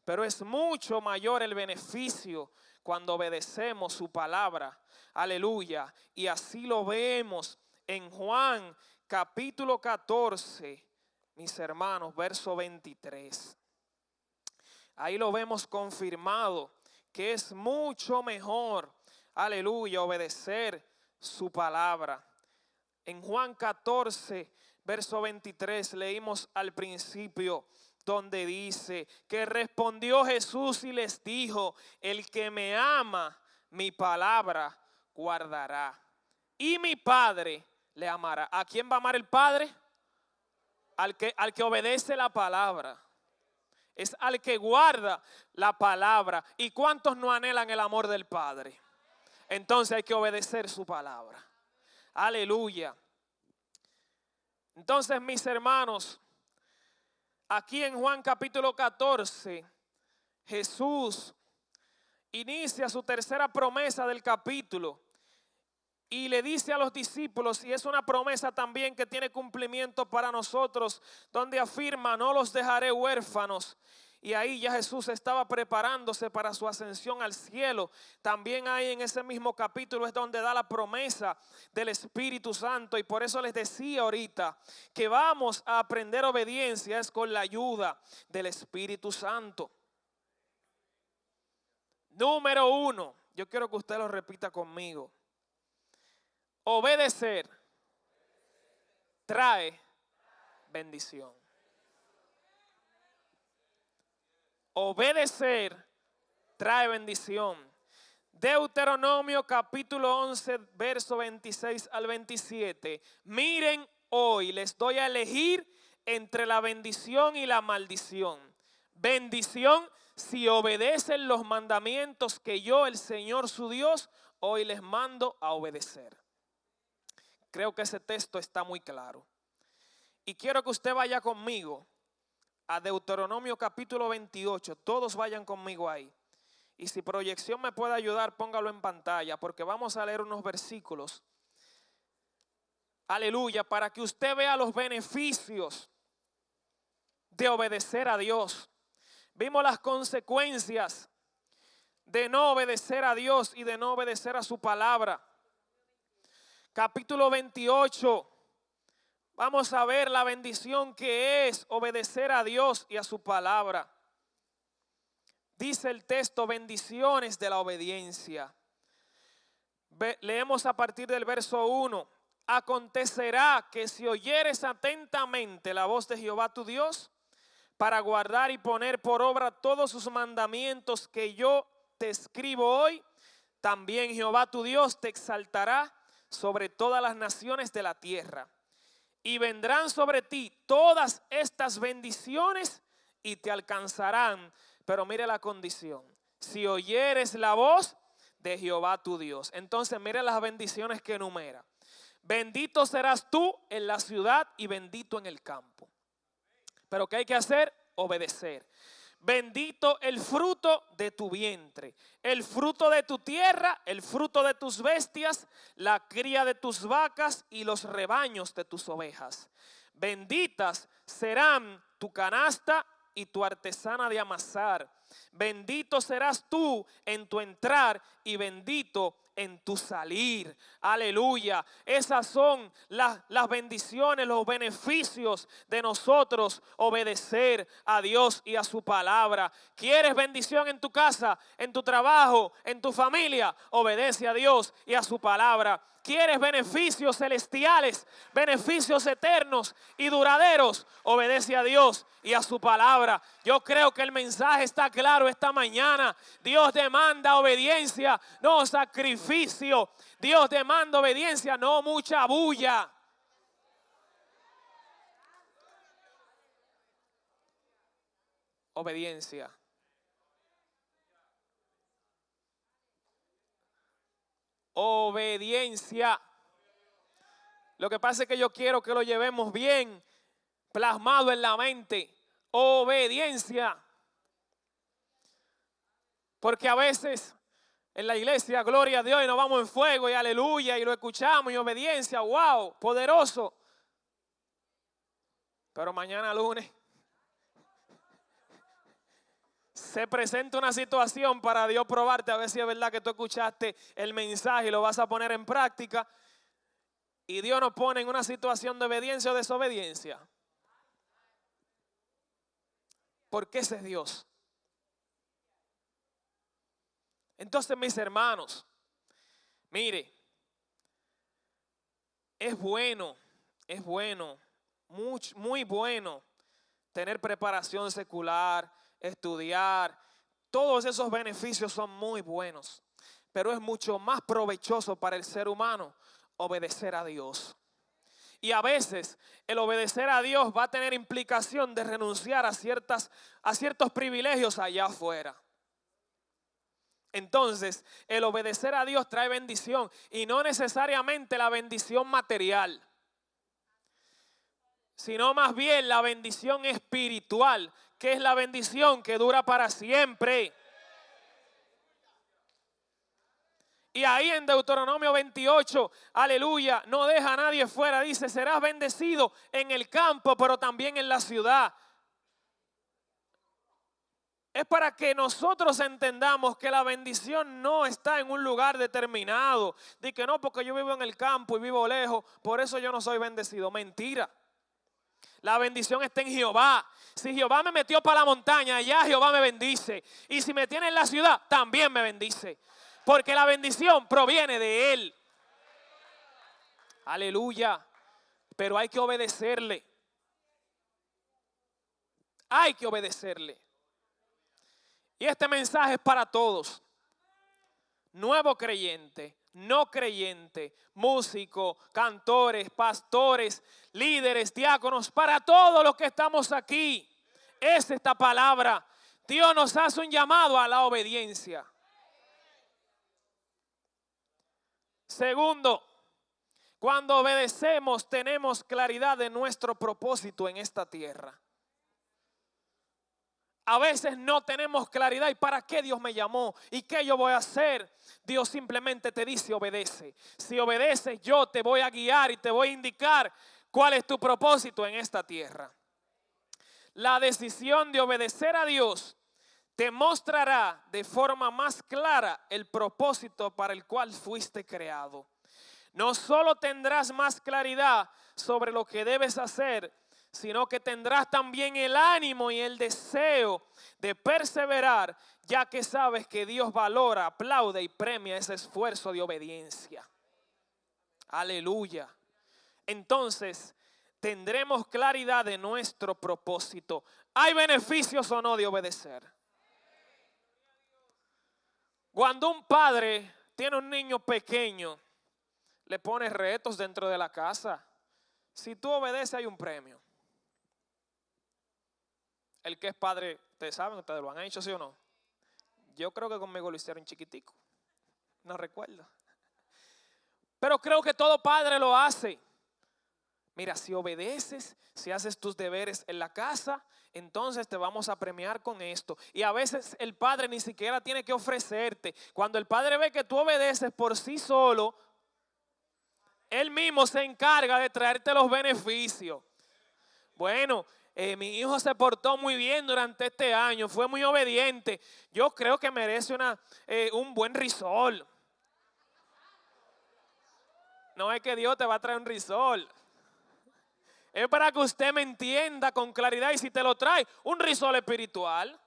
Pero es mucho mayor el beneficio cuando obedecemos su palabra. Aleluya. Y así lo vemos en Juan capítulo 14. Mis hermanos, verso 23. Ahí lo vemos confirmado que es mucho mejor, aleluya, obedecer su palabra. En Juan 14, verso 23, leímos al principio donde dice que respondió Jesús y les dijo, el que me ama, mi palabra guardará. Y mi Padre le amará. ¿A quién va a amar el Padre? Al que obedece la palabra. Es al que guarda la palabra. ¿Y cuántos no anhelan el amor del Padre? Entonces hay que obedecer su palabra. Aleluya. Entonces, mis hermanos, aquí en Juan capítulo 14, Jesús inicia su tercera promesa del capítulo. Y le dice a los discípulos, y es una promesa también que tiene cumplimiento para nosotros, donde afirma, no los dejaré huérfanos. Y ahí ya Jesús estaba preparándose para su ascensión al cielo. También ahí en ese mismo capítulo es donde da la promesa del Espíritu Santo. Y por eso les decía ahorita que vamos a aprender obediencia es con la ayuda del Espíritu Santo. Número 1, yo quiero que usted lo repita conmigo. Obedecer trae bendición. Obedecer trae bendición. Deuteronomio capítulo 11, verso 26 al 27. Miren, hoy les doy a elegir entre la bendición y la maldición. Bendición si obedecen los mandamientos que yo, el Señor su Dios, hoy les mando a obedecer. Creo que ese texto está muy claro. Y quiero que usted vaya conmigo a Deuteronomio capítulo 28. Todos vayan conmigo ahí. Y si proyección me puede ayudar, póngalo en pantalla, porque vamos a leer unos versículos. Aleluya, para que usted vea los beneficios de obedecer a Dios. Vimos las consecuencias de no obedecer a Dios y de no obedecer a su palabra. Capítulo 28. Vamos a ver la bendición que es obedecer a Dios y a su palabra. Dice el texto, bendiciones de la obediencia. Leemos a partir del verso 1. Acontecerá que si oyeres atentamente la voz de Jehová tu Dios, para guardar y poner por obra todos sus mandamientos que yo te escribo hoy, también Jehová tu Dios te exaltará sobre todas las naciones de la tierra. Y vendrán sobre ti todas estas bendiciones y te alcanzarán. Pero mire la condición. Si oyeres la voz de Jehová tu Dios. Entonces mire las bendiciones que enumera. Bendito serás tú en la ciudad y bendito en el campo. Pero ¿qué hay que hacer? Obedecer. Bendito el fruto de tu vientre, el fruto de tu tierra, el fruto de tus bestias, la cría de tus vacas y los rebaños de tus ovejas. Benditas serán tu canasta y tu artesana de amasar. Bendito serás tú en tu entrar y bendito en tu salir. Aleluya. Esas son las bendiciones, los beneficios de nosotros obedecer a Dios y a su palabra. ¿Quieres bendición en tu casa, en tu trabajo, en tu familia? Obedece a Dios y a su palabra. ¿Quieres beneficios celestiales, beneficios eternos y duraderos? Obedece a Dios y a su palabra. Yo creo que el mensaje está claro esta mañana. Dios demanda obediencia, no sacrificio. Dios demanda obediencia, no mucha bulla. Obediencia. Obediencia. Lo que pasa es que yo quiero que lo llevemos bien plasmado en la mente. Obediencia. Porque a veces en la iglesia, gloria a Dios, y nos vamos en fuego y aleluya, y lo escuchamos y obediencia, wow, poderoso. Pero mañana lunes se presenta una situación para Dios probarte, a ver si es verdad que tú escuchaste el mensaje y lo vas a poner en práctica. Y Dios nos pone en una situación de obediencia o desobediencia. Porque ese es Dios. Entonces, mis hermanos, mire, es bueno, muy bueno tener preparación secular, estudiar. Todos esos beneficios son muy buenos, pero es mucho más provechoso para el ser humano obedecer a Dios. Y a veces el obedecer a Dios va a tener implicación de renunciar a ciertos privilegios allá afuera. Entonces, el obedecer a Dios trae bendición y no necesariamente la bendición material, sino más bien la bendición espiritual, que es la bendición que dura para siempre. Y ahí en Deuteronomio 28, aleluya, no deja a nadie fuera. Dice, serás bendecido en el campo, pero también en la ciudad. Es para que nosotros entendamos que la bendición no está en un lugar determinado. De que no, porque yo vivo en el campo y vivo lejos, por eso yo no soy bendecido. Mentira. La bendición está en Jehová. Si Jehová me metió para la montaña, allá Jehová me bendice. Y si me tiene en la ciudad, también me bendice. Porque la bendición proviene de Él. Aleluya. Pero hay que obedecerle. Hay que obedecerle. Y este mensaje es para todos. nuevo creyente, no creyente, músico, cantores, pastores, líderes, diáconos, para todos los que estamos aquí. Es esta palabra. Dios nos hace un llamado a la obediencia. Segundo, cuando obedecemos tenemos claridad de nuestro propósito en esta tierra. A veces no tenemos claridad y para qué Dios me llamó y qué yo voy a hacer. Dios simplemente te dice obedece. Si obedeces yo te voy a guiar y te voy a indicar cuál es tu propósito en esta tierra. La decisión de obedecer a Dios te mostrará de forma más clara el propósito para el cual fuiste creado. No solo tendrás más claridad sobre lo que debes hacer, sino que tendrás también el ánimo y el deseo de perseverar, ya que sabes que Dios valora, aplaude y premia ese esfuerzo de obediencia. Aleluya. Entonces, tendremos claridad de nuestro propósito. ¿Hay beneficios o no de obedecer? Cuando un padre tiene un niño pequeño, le pone retos dentro de la casa. Si tú obedeces hay un premio. El que es padre, ustedes saben, ustedes lo han hecho, ¿sí o no? Yo creo que conmigo lo hicieron chiquitico. No recuerdo. Pero creo que todo padre lo hace. Mira, si obedeces, si haces tus deberes en la casa, entonces te vamos a premiar con esto. Y a veces el padre ni siquiera tiene que ofrecerte. Cuando el padre ve que tú obedeces por sí solo, él mismo se encarga de traerte los beneficios. Bueno, mi hijo se portó muy bien durante este año, fue muy obediente. Yo creo que merece un buen risol. No es que Dios te va a traer un risol. Es para que usted me entienda con claridad y si te lo trae, un risol espiritual.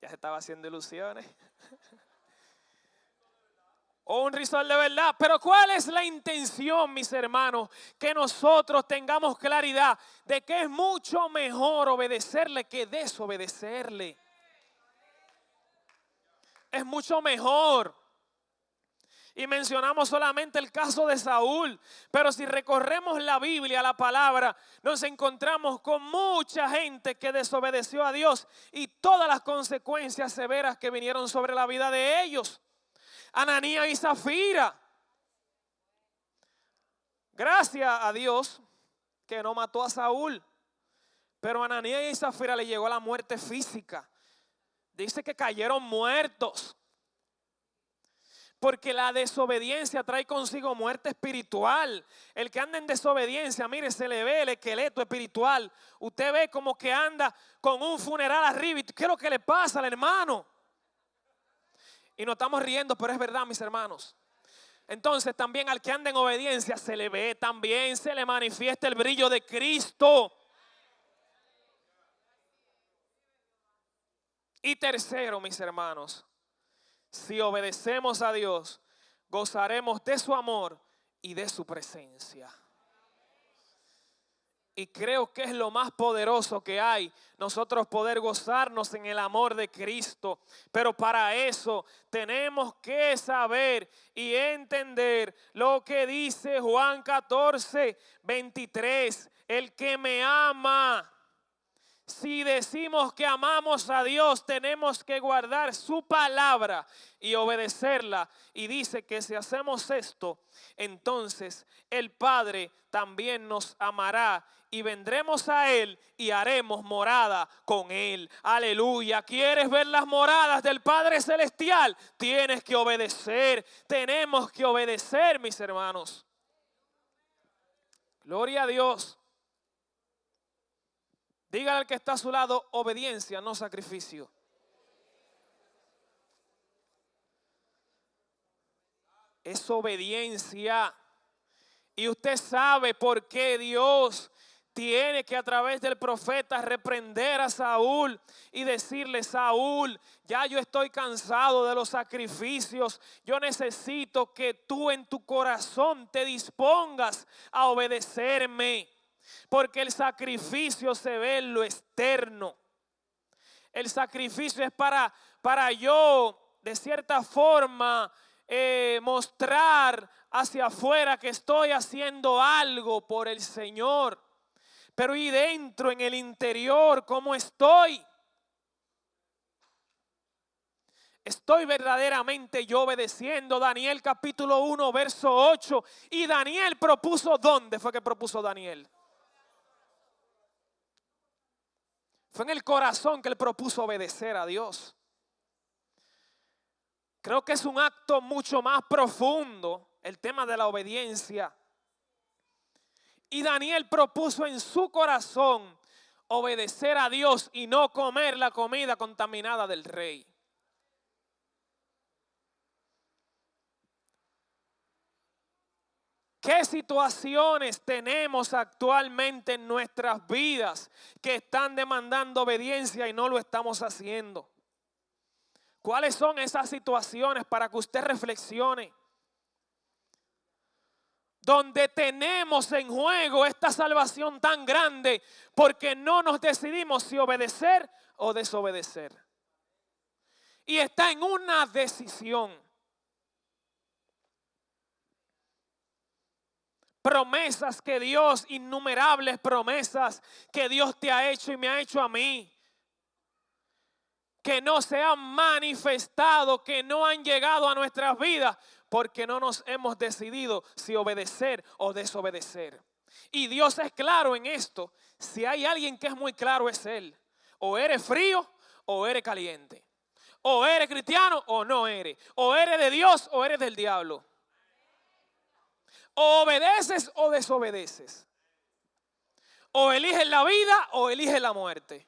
Ya se estaba haciendo ilusiones. O un risol de verdad. Pero ¿cuál es la intención, mis hermanos? Que nosotros tengamos claridad de que es mucho mejor obedecerle que desobedecerle. Es mucho mejor. Y mencionamos solamente el caso de Saúl. Pero si recorremos la Biblia, la palabra, nos encontramos con mucha gente que desobedeció a Dios y todas las consecuencias severas que vinieron sobre la vida de ellos. Ananías y Zafira. Gracias a Dios que no mató a Saúl. Pero a Ananías y Zafira le llegó la muerte física. Dice que cayeron muertos. Porque la desobediencia trae consigo muerte espiritual. El que anda en desobediencia, mire, se le ve el esqueleto espiritual. Usted ve como que anda con un funeral arriba. ¿Qué es lo que le pasa al hermano? Y nos estamos riendo, pero es verdad, mis hermanos. Entonces también al que anda en obediencia se le ve también, se le manifiesta el brillo de Cristo. Y tercero, mis hermanos, si obedecemos a Dios, gozaremos de su amor y de su presencia. Y creo que es lo más poderoso que hay, nosotros poder gozarnos en el amor de Cristo. Pero para eso tenemos que saber y entender lo que dice Juan 14, 23. El que me ama. Si decimos que amamos a Dios, tenemos que guardar su palabra y obedecerla. Y dice que si hacemos esto, entonces el Padre también nos amará y vendremos a Él y haremos morada con Él. Aleluya. ¿Quieres ver las moradas del Padre Celestial? Tienes que obedecer. Tenemos que obedecer, mis hermanos. Gloria a Dios. Dígale al que está a su lado, obediencia, no sacrificio. Es obediencia. Y usted sabe por qué Dios tiene que a través del profeta reprender a Saúl y decirle: Saúl, ya yo estoy cansado de los sacrificios. Yo necesito que tú en tu corazón te dispongas a obedecerme. Porque el sacrificio se ve en lo externo. El sacrificio es para yo, de cierta forma, mostrar hacia afuera que estoy haciendo algo por el Señor. Pero y dentro, en el interior, ¿cómo estoy? ¿Estoy verdaderamente yo obedeciendo? Daniel capítulo 1, verso 8. Y Daniel propuso, ¿dónde fue que propuso Daniel? Fue en el corazón que él propuso obedecer a Dios. Creo que es un acto mucho más profundo, el tema de la obediencia. Y Daniel propuso en su corazón obedecer a Dios y no comer la comida contaminada del rey. ¿Qué situaciones tenemos actualmente en nuestras vidas que están demandando obediencia y no lo estamos haciendo? ¿Cuáles son esas situaciones para que usted reflexione? Donde tenemos en juego esta salvación tan grande porque no nos decidimos si obedecer o desobedecer. Y está en una decisión. Promesas que Dios, innumerables promesas que Dios te ha hecho y me ha hecho a mí, que no se han manifestado, que no han llegado a nuestras vidas, porque no nos hemos decidido si obedecer o desobedecer. Y Dios es claro en esto. Si hay alguien que es muy claro es Él. O eres frío o eres caliente. O eres cristiano o no eres. O eres de Dios o eres del diablo. O obedeces o desobedeces. O eliges la vida o eliges la muerte.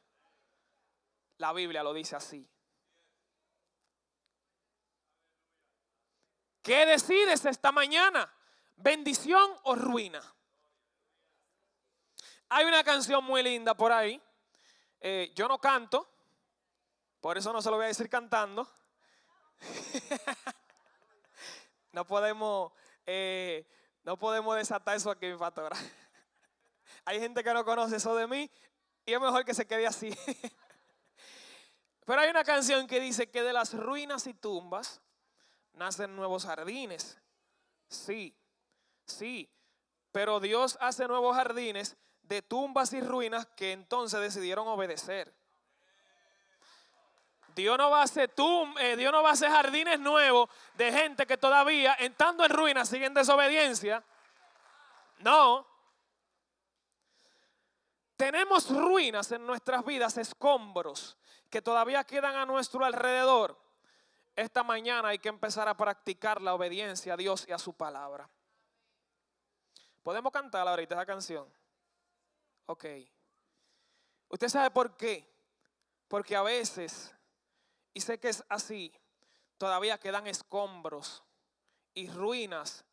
La Biblia lo dice así. ¿Qué decides esta mañana? ¿Bendición o ruina? Hay una canción muy linda por ahí. Yo no canto, por eso no se lo voy a decir cantando. No podemos desatar eso aquí, mi pastora. Hay gente que no conoce eso de mí y es mejor que se quede así. Pero hay una canción que dice que de las ruinas y tumbas nacen nuevos jardines. Sí, sí, pero Dios hace nuevos jardines de tumbas y ruinas que entonces decidieron obedecer. Dios no va a hacer jardines nuevos de gente que todavía, estando en ruinas, siguen desobediencia. No. Tenemos ruinas en nuestras vidas, escombros que todavía quedan a nuestro alrededor. Esta mañana hay que empezar a practicar la obediencia a Dios y a su palabra. ¿Podemos cantar ahorita esa canción? Ok. ¿Usted sabe por qué? Porque a veces, y sé que es así, todavía quedan escombros y ruinas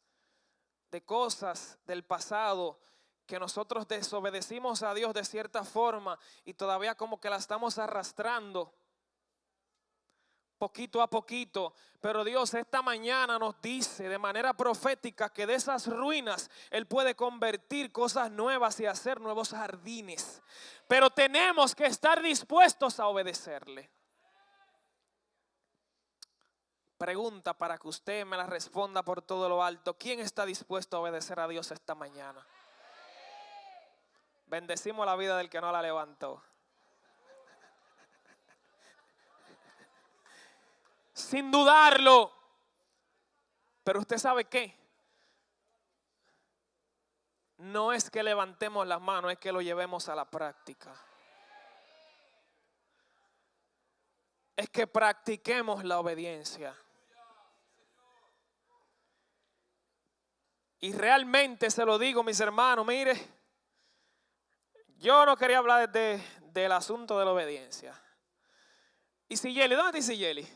de cosas del pasado que nosotros desobedecimos a Dios de cierta forma y todavía como que la estamos arrastrando poquito a poquito. Pero Dios esta mañana nos dice de manera profética que de esas ruinas Él puede convertir cosas nuevas y hacer nuevos jardines. Pero tenemos que estar dispuestos a obedecerle. Pregunta para que usted me la responda por todo lo alto. ¿Quién está dispuesto a obedecer a Dios esta mañana? Bendecimos la vida del que no la levantó. Sin dudarlo. Pero usted sabe qué. No es que levantemos las manos, es que lo llevemos a la práctica. Es que practiquemos la obediencia. Y realmente se lo digo, mis hermanos, mire, yo no quería hablar del asunto de la obediencia. Y Siyeli, ¿dónde está Siyeli?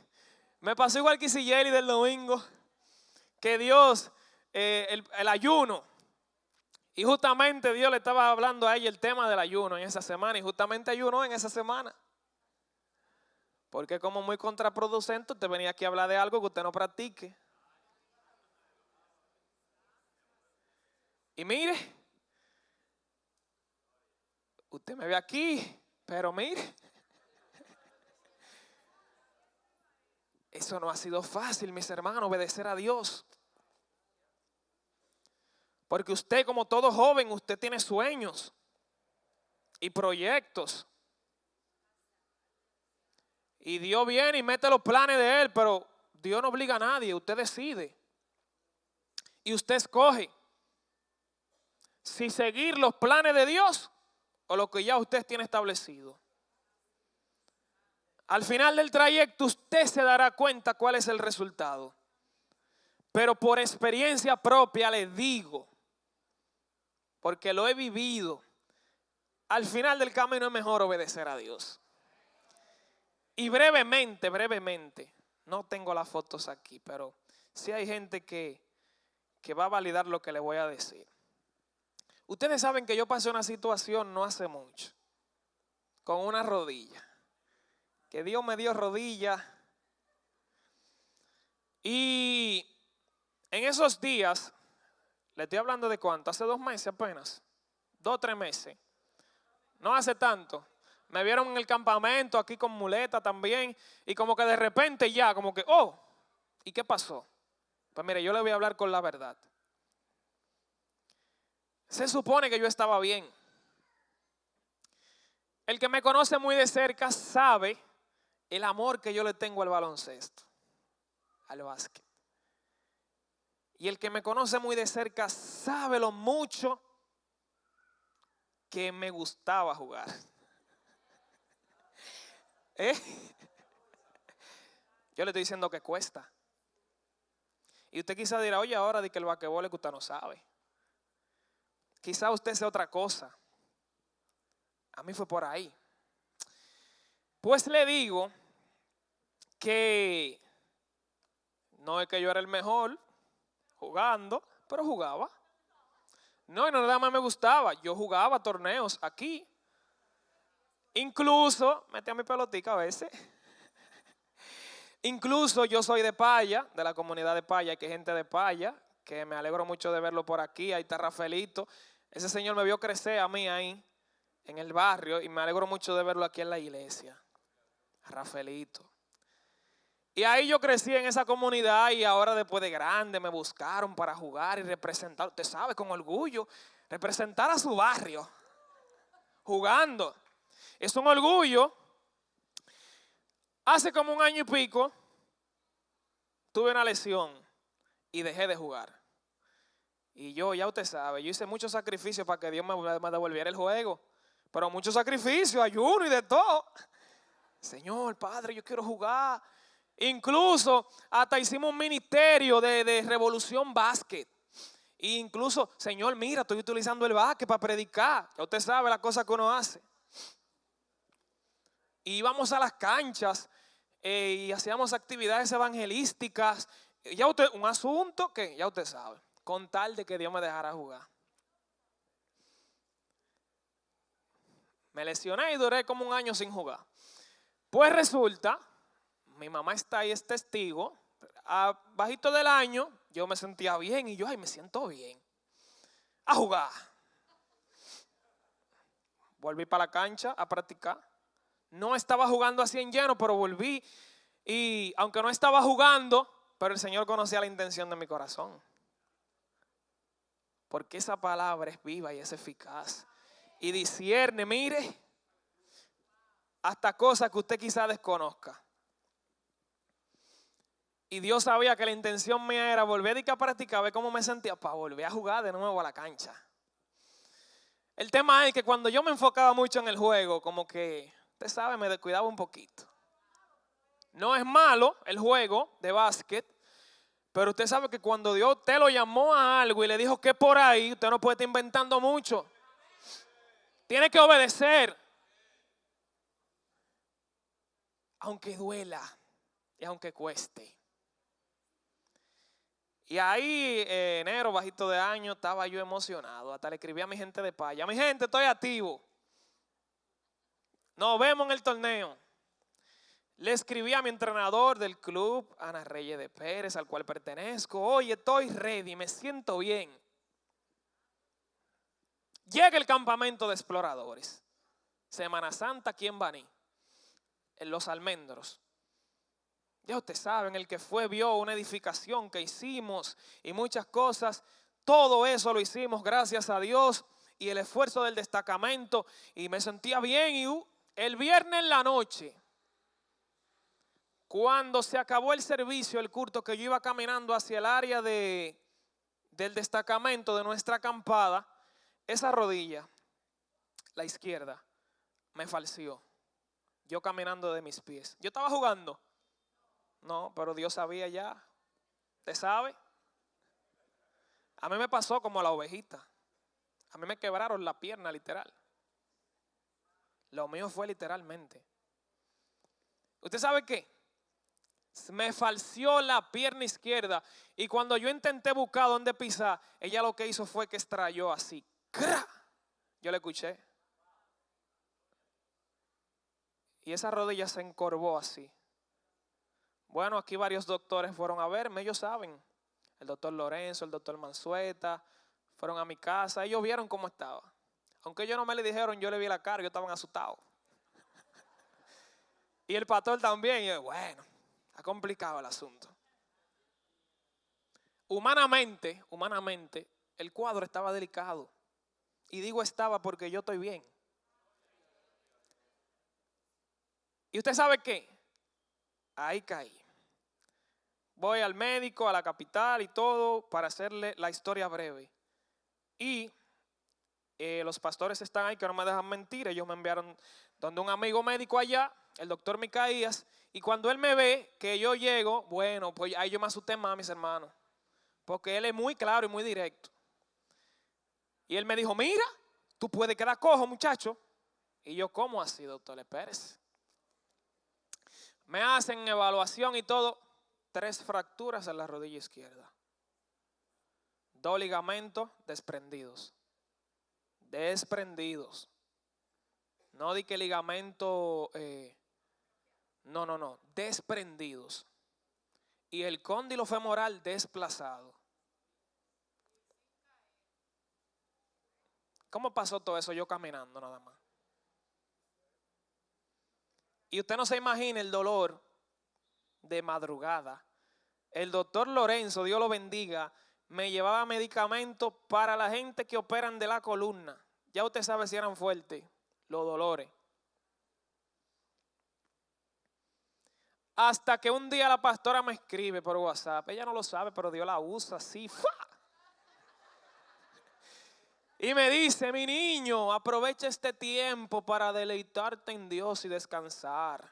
Me pasó igual que Siyeli del domingo, que Dios, el ayuno, y justamente Dios le estaba hablando a ella el tema del ayuno en esa semana, y justamente ayunó en esa semana. Porque como muy contraproducente, usted venía aquí a hablar de algo que usted no practique. Y mire, usted me ve aquí, pero mire, Eso no ha sido fácil, mis hermanos, obedecer a Dios. Porque usted, como todo joven, usted tiene sueños y proyectos. Y Dios viene y mete los planes de Él, pero Dios no obliga a nadie, usted decide. Y usted escoge si seguir los planes de Dios o lo que ya usted tiene establecido. Al final del trayecto usted se dará cuenta cuál es el resultado. Pero por experiencia propia le digo, porque lo he vivido, al final del camino es mejor obedecer a Dios. Y brevemente, no tengo las fotos aquí, pero sí hay gente que va a validar lo que le voy a decir. Ustedes saben que yo pasé una situación no hace mucho, con una rodilla, que Dios me dio rodilla. Y en esos días, le estoy hablando de cuánto, hace 2 meses apenas, 2 o 3 meses, no hace tanto. Me vieron en el campamento aquí con muleta también y como que de repente ya, como que, oh, ¿y qué pasó? Pues mire, yo le voy a hablar con la verdad. Se supone que yo estaba bien. El que me conoce muy de cerca sabe el amor que yo le tengo al baloncesto, al básquet. Y el que me conoce muy de cerca sabe lo mucho que me gustaba jugar. Yo le estoy diciendo que cuesta. Y usted quizá dirá, oye, ahora di que el basquetbol es que usted no sabe. Quizá usted sea otra cosa. A mí fue por ahí. Pues le digo que no es que yo era el mejor jugando, pero jugaba. No, y no nada más me gustaba. Yo jugaba torneos aquí. Incluso, metía mi pelotica a veces. Incluso yo soy de Paya, de la comunidad de Paya, que hay gente de Paya, que me alegro mucho de verlo por aquí. Ahí está Rafaelito. Ese señor me vio crecer a mí ahí, en el barrio, y me alegro mucho de verlo aquí en la iglesia. Rafaelito. Y ahí yo crecí en esa comunidad y ahora después de grande me buscaron para jugar y representar, usted sabe, con orgullo, representar a su barrio, jugando. Es un orgullo. Hace como 1 año y pico tuve una lesión y dejé de jugar. Y yo, ya usted sabe, yo hice muchos sacrificios para que Dios me devolviera el juego. Pero muchos sacrificios, ayuno y de todo. Señor, Padre, yo quiero jugar. Incluso hasta hicimos un ministerio de Revolución Básquet. E incluso, Señor, mira, estoy utilizando el básquet para predicar. Ya usted sabe las cosas que uno hace. Y íbamos a las canchas y hacíamos actividades evangelísticas. Ya usted, un asunto que ya usted sabe, con tal de que Dios me dejara jugar. Me lesioné y duré como 1 año sin jugar. Pues resulta, mi mamá está ahí, es testigo, bajito del año, yo me sentía bien y yo, ay, me siento bien. A jugar. Volví para la cancha a practicar. No estaba jugando así en lleno, pero volví. Y aunque no estaba jugando, pero el Señor conocía la intención de mi corazón. Porque esa palabra es viva y es eficaz. Y discierne, mire, hasta cosas que usted quizá desconozca. Y Dios sabía que la intención mía era volver a practicar, ver cómo me sentía para volver a jugar de nuevo a la cancha. El tema es que cuando yo me enfocaba mucho en el juego, como que, usted sabe, me descuidaba un poquito. No es malo el juego de básquet, pero usted sabe que cuando Dios te lo llamó a algo y le dijo que por ahí, usted no puede estar inventando mucho. Tiene que obedecer. Aunque duela y aunque cueste. Y ahí, enero, bajito de año, estaba yo emocionado. Hasta le escribí a mi gente de Paya. Mi gente, estoy activo. Nos vemos en el torneo. Le escribí a mi entrenador del club, Ana Reyes de Pérez, al cual pertenezco. Oye, estoy ready, me siento bien. Llega el campamento de exploradores. Semana Santa aquí en Baní, en Los Almendros. Ya ustedes saben, el que fue vio una edificación que hicimos y muchas cosas. Todo eso lo hicimos gracias a Dios y el esfuerzo del destacamento. Y me sentía bien. Y el viernes en la noche, cuando se acabó el servicio, el culto, que yo iba caminando hacia el área del destacamento de nuestra acampada, esa rodilla, la izquierda, me falseó. Yo caminando de mis pies. ¿Yo estaba jugando? No, pero Dios sabía ya. ¿Usted sabe? A mí me pasó como a la ovejita. A mí me quebraron la pierna literal. Lo mío fue literalmente. ¿Usted sabe qué? Me falseó la pierna izquierda. Y cuando yo intenté buscar dónde pisar, ella lo que hizo fue que estrelló así. ¡Cra! Yo le escuché. Y esa rodilla se encorvó así. Bueno, aquí varios doctores fueron a verme, ellos saben. El doctor Lorenzo, el doctor Mansueta, fueron a mi casa. Ellos vieron cómo estaba. Aunque ellos no me le dijeron, yo le vi la cara, ellos estaban asustados. Y el pastor también. Y yo, bueno, está complicado el asunto. Humanamente, el cuadro estaba delicado. Y digo estaba porque yo estoy bien. ¿Y usted sabe qué? Ahí caí. Voy al médico, a la capital y todo para hacerle la historia breve. Y los pastores están ahí que no me dejan mentir. Ellos me enviaron donde un amigo médico allá, el doctor Micaías. Y cuando él me ve que yo llego, bueno, pues ahí yo me asusté más, mis hermanos. Porque él es muy claro y muy directo. Y él me dijo, mira, tú puedes quedar cojo, muchacho. Y yo, ¿cómo así, doctor? Espérese. Me hacen evaluación y todo. 3 fracturas en la rodilla izquierda. 2 ligamentos desprendidos. No di que ligamento, no, desprendidos. Y el cóndilo femoral desplazado. ¿Cómo pasó todo eso? Yo caminando nada más. Y usted no se imagina el dolor de madrugada. El doctor Lorenzo, Dios lo bendiga, me llevaba medicamentos para la gente que operan de la columna. Ya usted sabe si eran fuertes los dolores. Hasta que un día la pastora me escribe por WhatsApp. Ella no lo sabe, pero Dios la usa así. ¡Fua! Y me dice, mi niño, aprovecha este tiempo para deleitarte en Dios y descansar.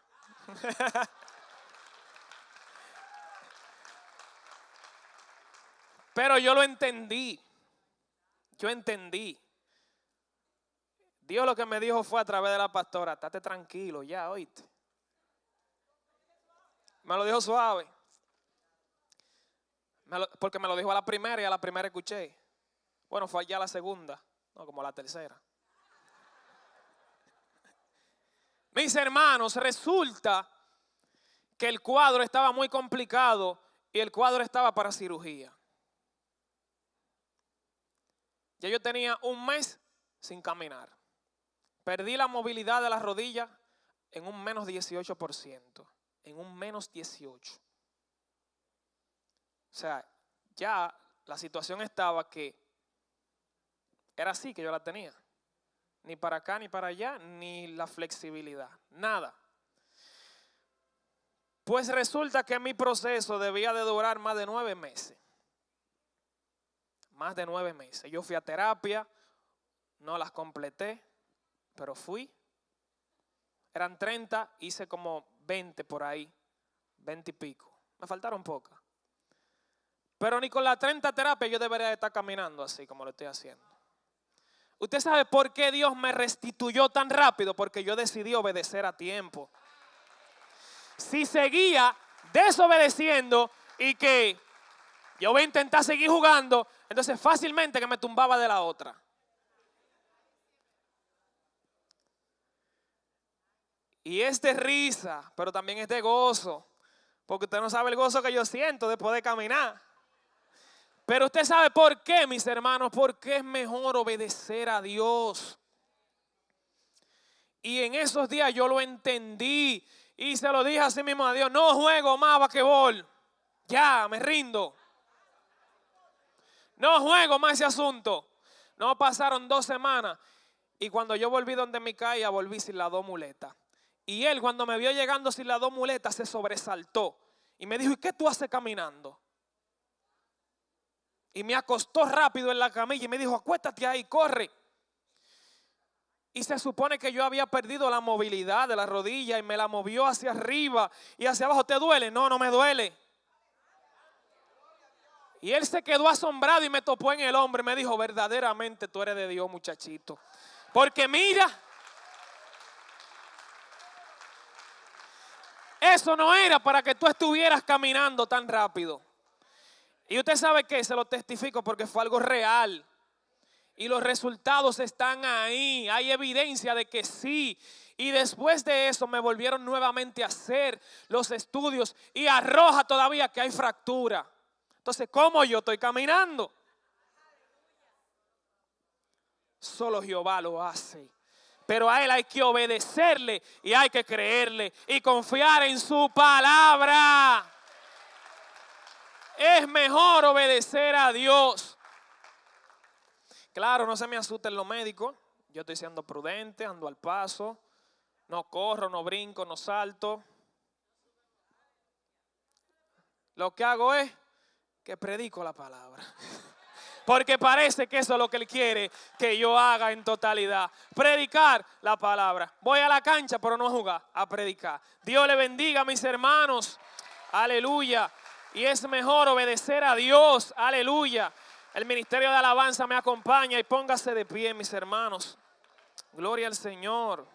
Pero yo lo entendí. Yo entendí. Dios lo que me dijo fue a través de la pastora, estate tranquilo ya, oíste. Me lo dijo suave. Porque me lo dijo a la primera y a la primera escuché. Bueno, fue ya la segunda, no, como la tercera. Mis hermanos, resulta que el cuadro estaba muy complicado y el cuadro estaba para cirugía. Ya yo tenía un mes sin caminar. Perdí la movilidad de las rodillas en un menos 18%. En un menos 18%. O sea, ya la situación estaba que era así que yo la tenía. Ni para acá, ni para allá, ni la flexibilidad. Nada. Pues resulta que mi proceso debía de durar más de 9 meses. Más de 9 meses. Yo fui a terapia, no las completé, pero fui. Eran 30, hice como 20 por ahí, 20 y pico. Me faltaron pocas. Pero ni con las 30 terapias yo debería de estar caminando así como lo estoy haciendo. ¿Usted sabe por qué Dios me restituyó tan rápido? Porque yo decidí obedecer a tiempo. Si seguía desobedeciendo y que yo voy a intentar seguir jugando, entonces fácilmente que me tumbaba de la otra. Y es de risa, pero también es de gozo. Porque usted no sabe el gozo que yo siento después de caminar. Pero usted sabe por qué, mis hermanos, porque es mejor obedecer a Dios. Y en esos días yo lo entendí. Y se lo dije así mismo a Dios, no juego más basquetbol. Ya, me rindo. No juego más ese asunto. No pasaron 2 semanas. Y cuando yo volví donde mi caía, volví sin las 2 muletas. Y él cuando me vio llegando sin las 2 muletas se sobresaltó. Y me dijo, ¿y qué tú haces caminando? Y me acostó rápido en la camilla y me dijo, acuéstate ahí, corre. Y se supone que yo había perdido la movilidad de la rodilla y me la movió hacia arriba y hacia abajo. ¿Te duele? No, no me duele. Y él se quedó asombrado y me topó en el hombro y me dijo, verdaderamente tú eres de Dios, muchachito. Porque mira, eso no era para que tú estuvieras caminando tan rápido. Y usted sabe que se lo testifico porque fue algo real. Y los resultados están ahí. Hay evidencia de que sí. Y después de eso me volvieron nuevamente a hacer los estudios. Y arroja todavía que hay fractura. Entonces, ¿cómo yo estoy caminando? Solo Jehová lo hace. Pero a Él hay que obedecerle y hay que creerle y confiar en su palabra. Es mejor obedecer a Dios. Claro, no se me asusten los médicos. Yo estoy siendo prudente, ando al paso. No corro, no brinco, no salto. Lo que hago es que predico la palabra. Porque parece que eso es lo que Él quiere que yo haga en totalidad. Predicar la palabra. Voy a la cancha, pero no a jugar, a predicar. Dios le bendiga a mis hermanos. Aleluya. Y es mejor obedecer a Dios. Aleluya. El ministerio de alabanza me acompaña y póngase de pie, mis hermanos. Gloria al Señor.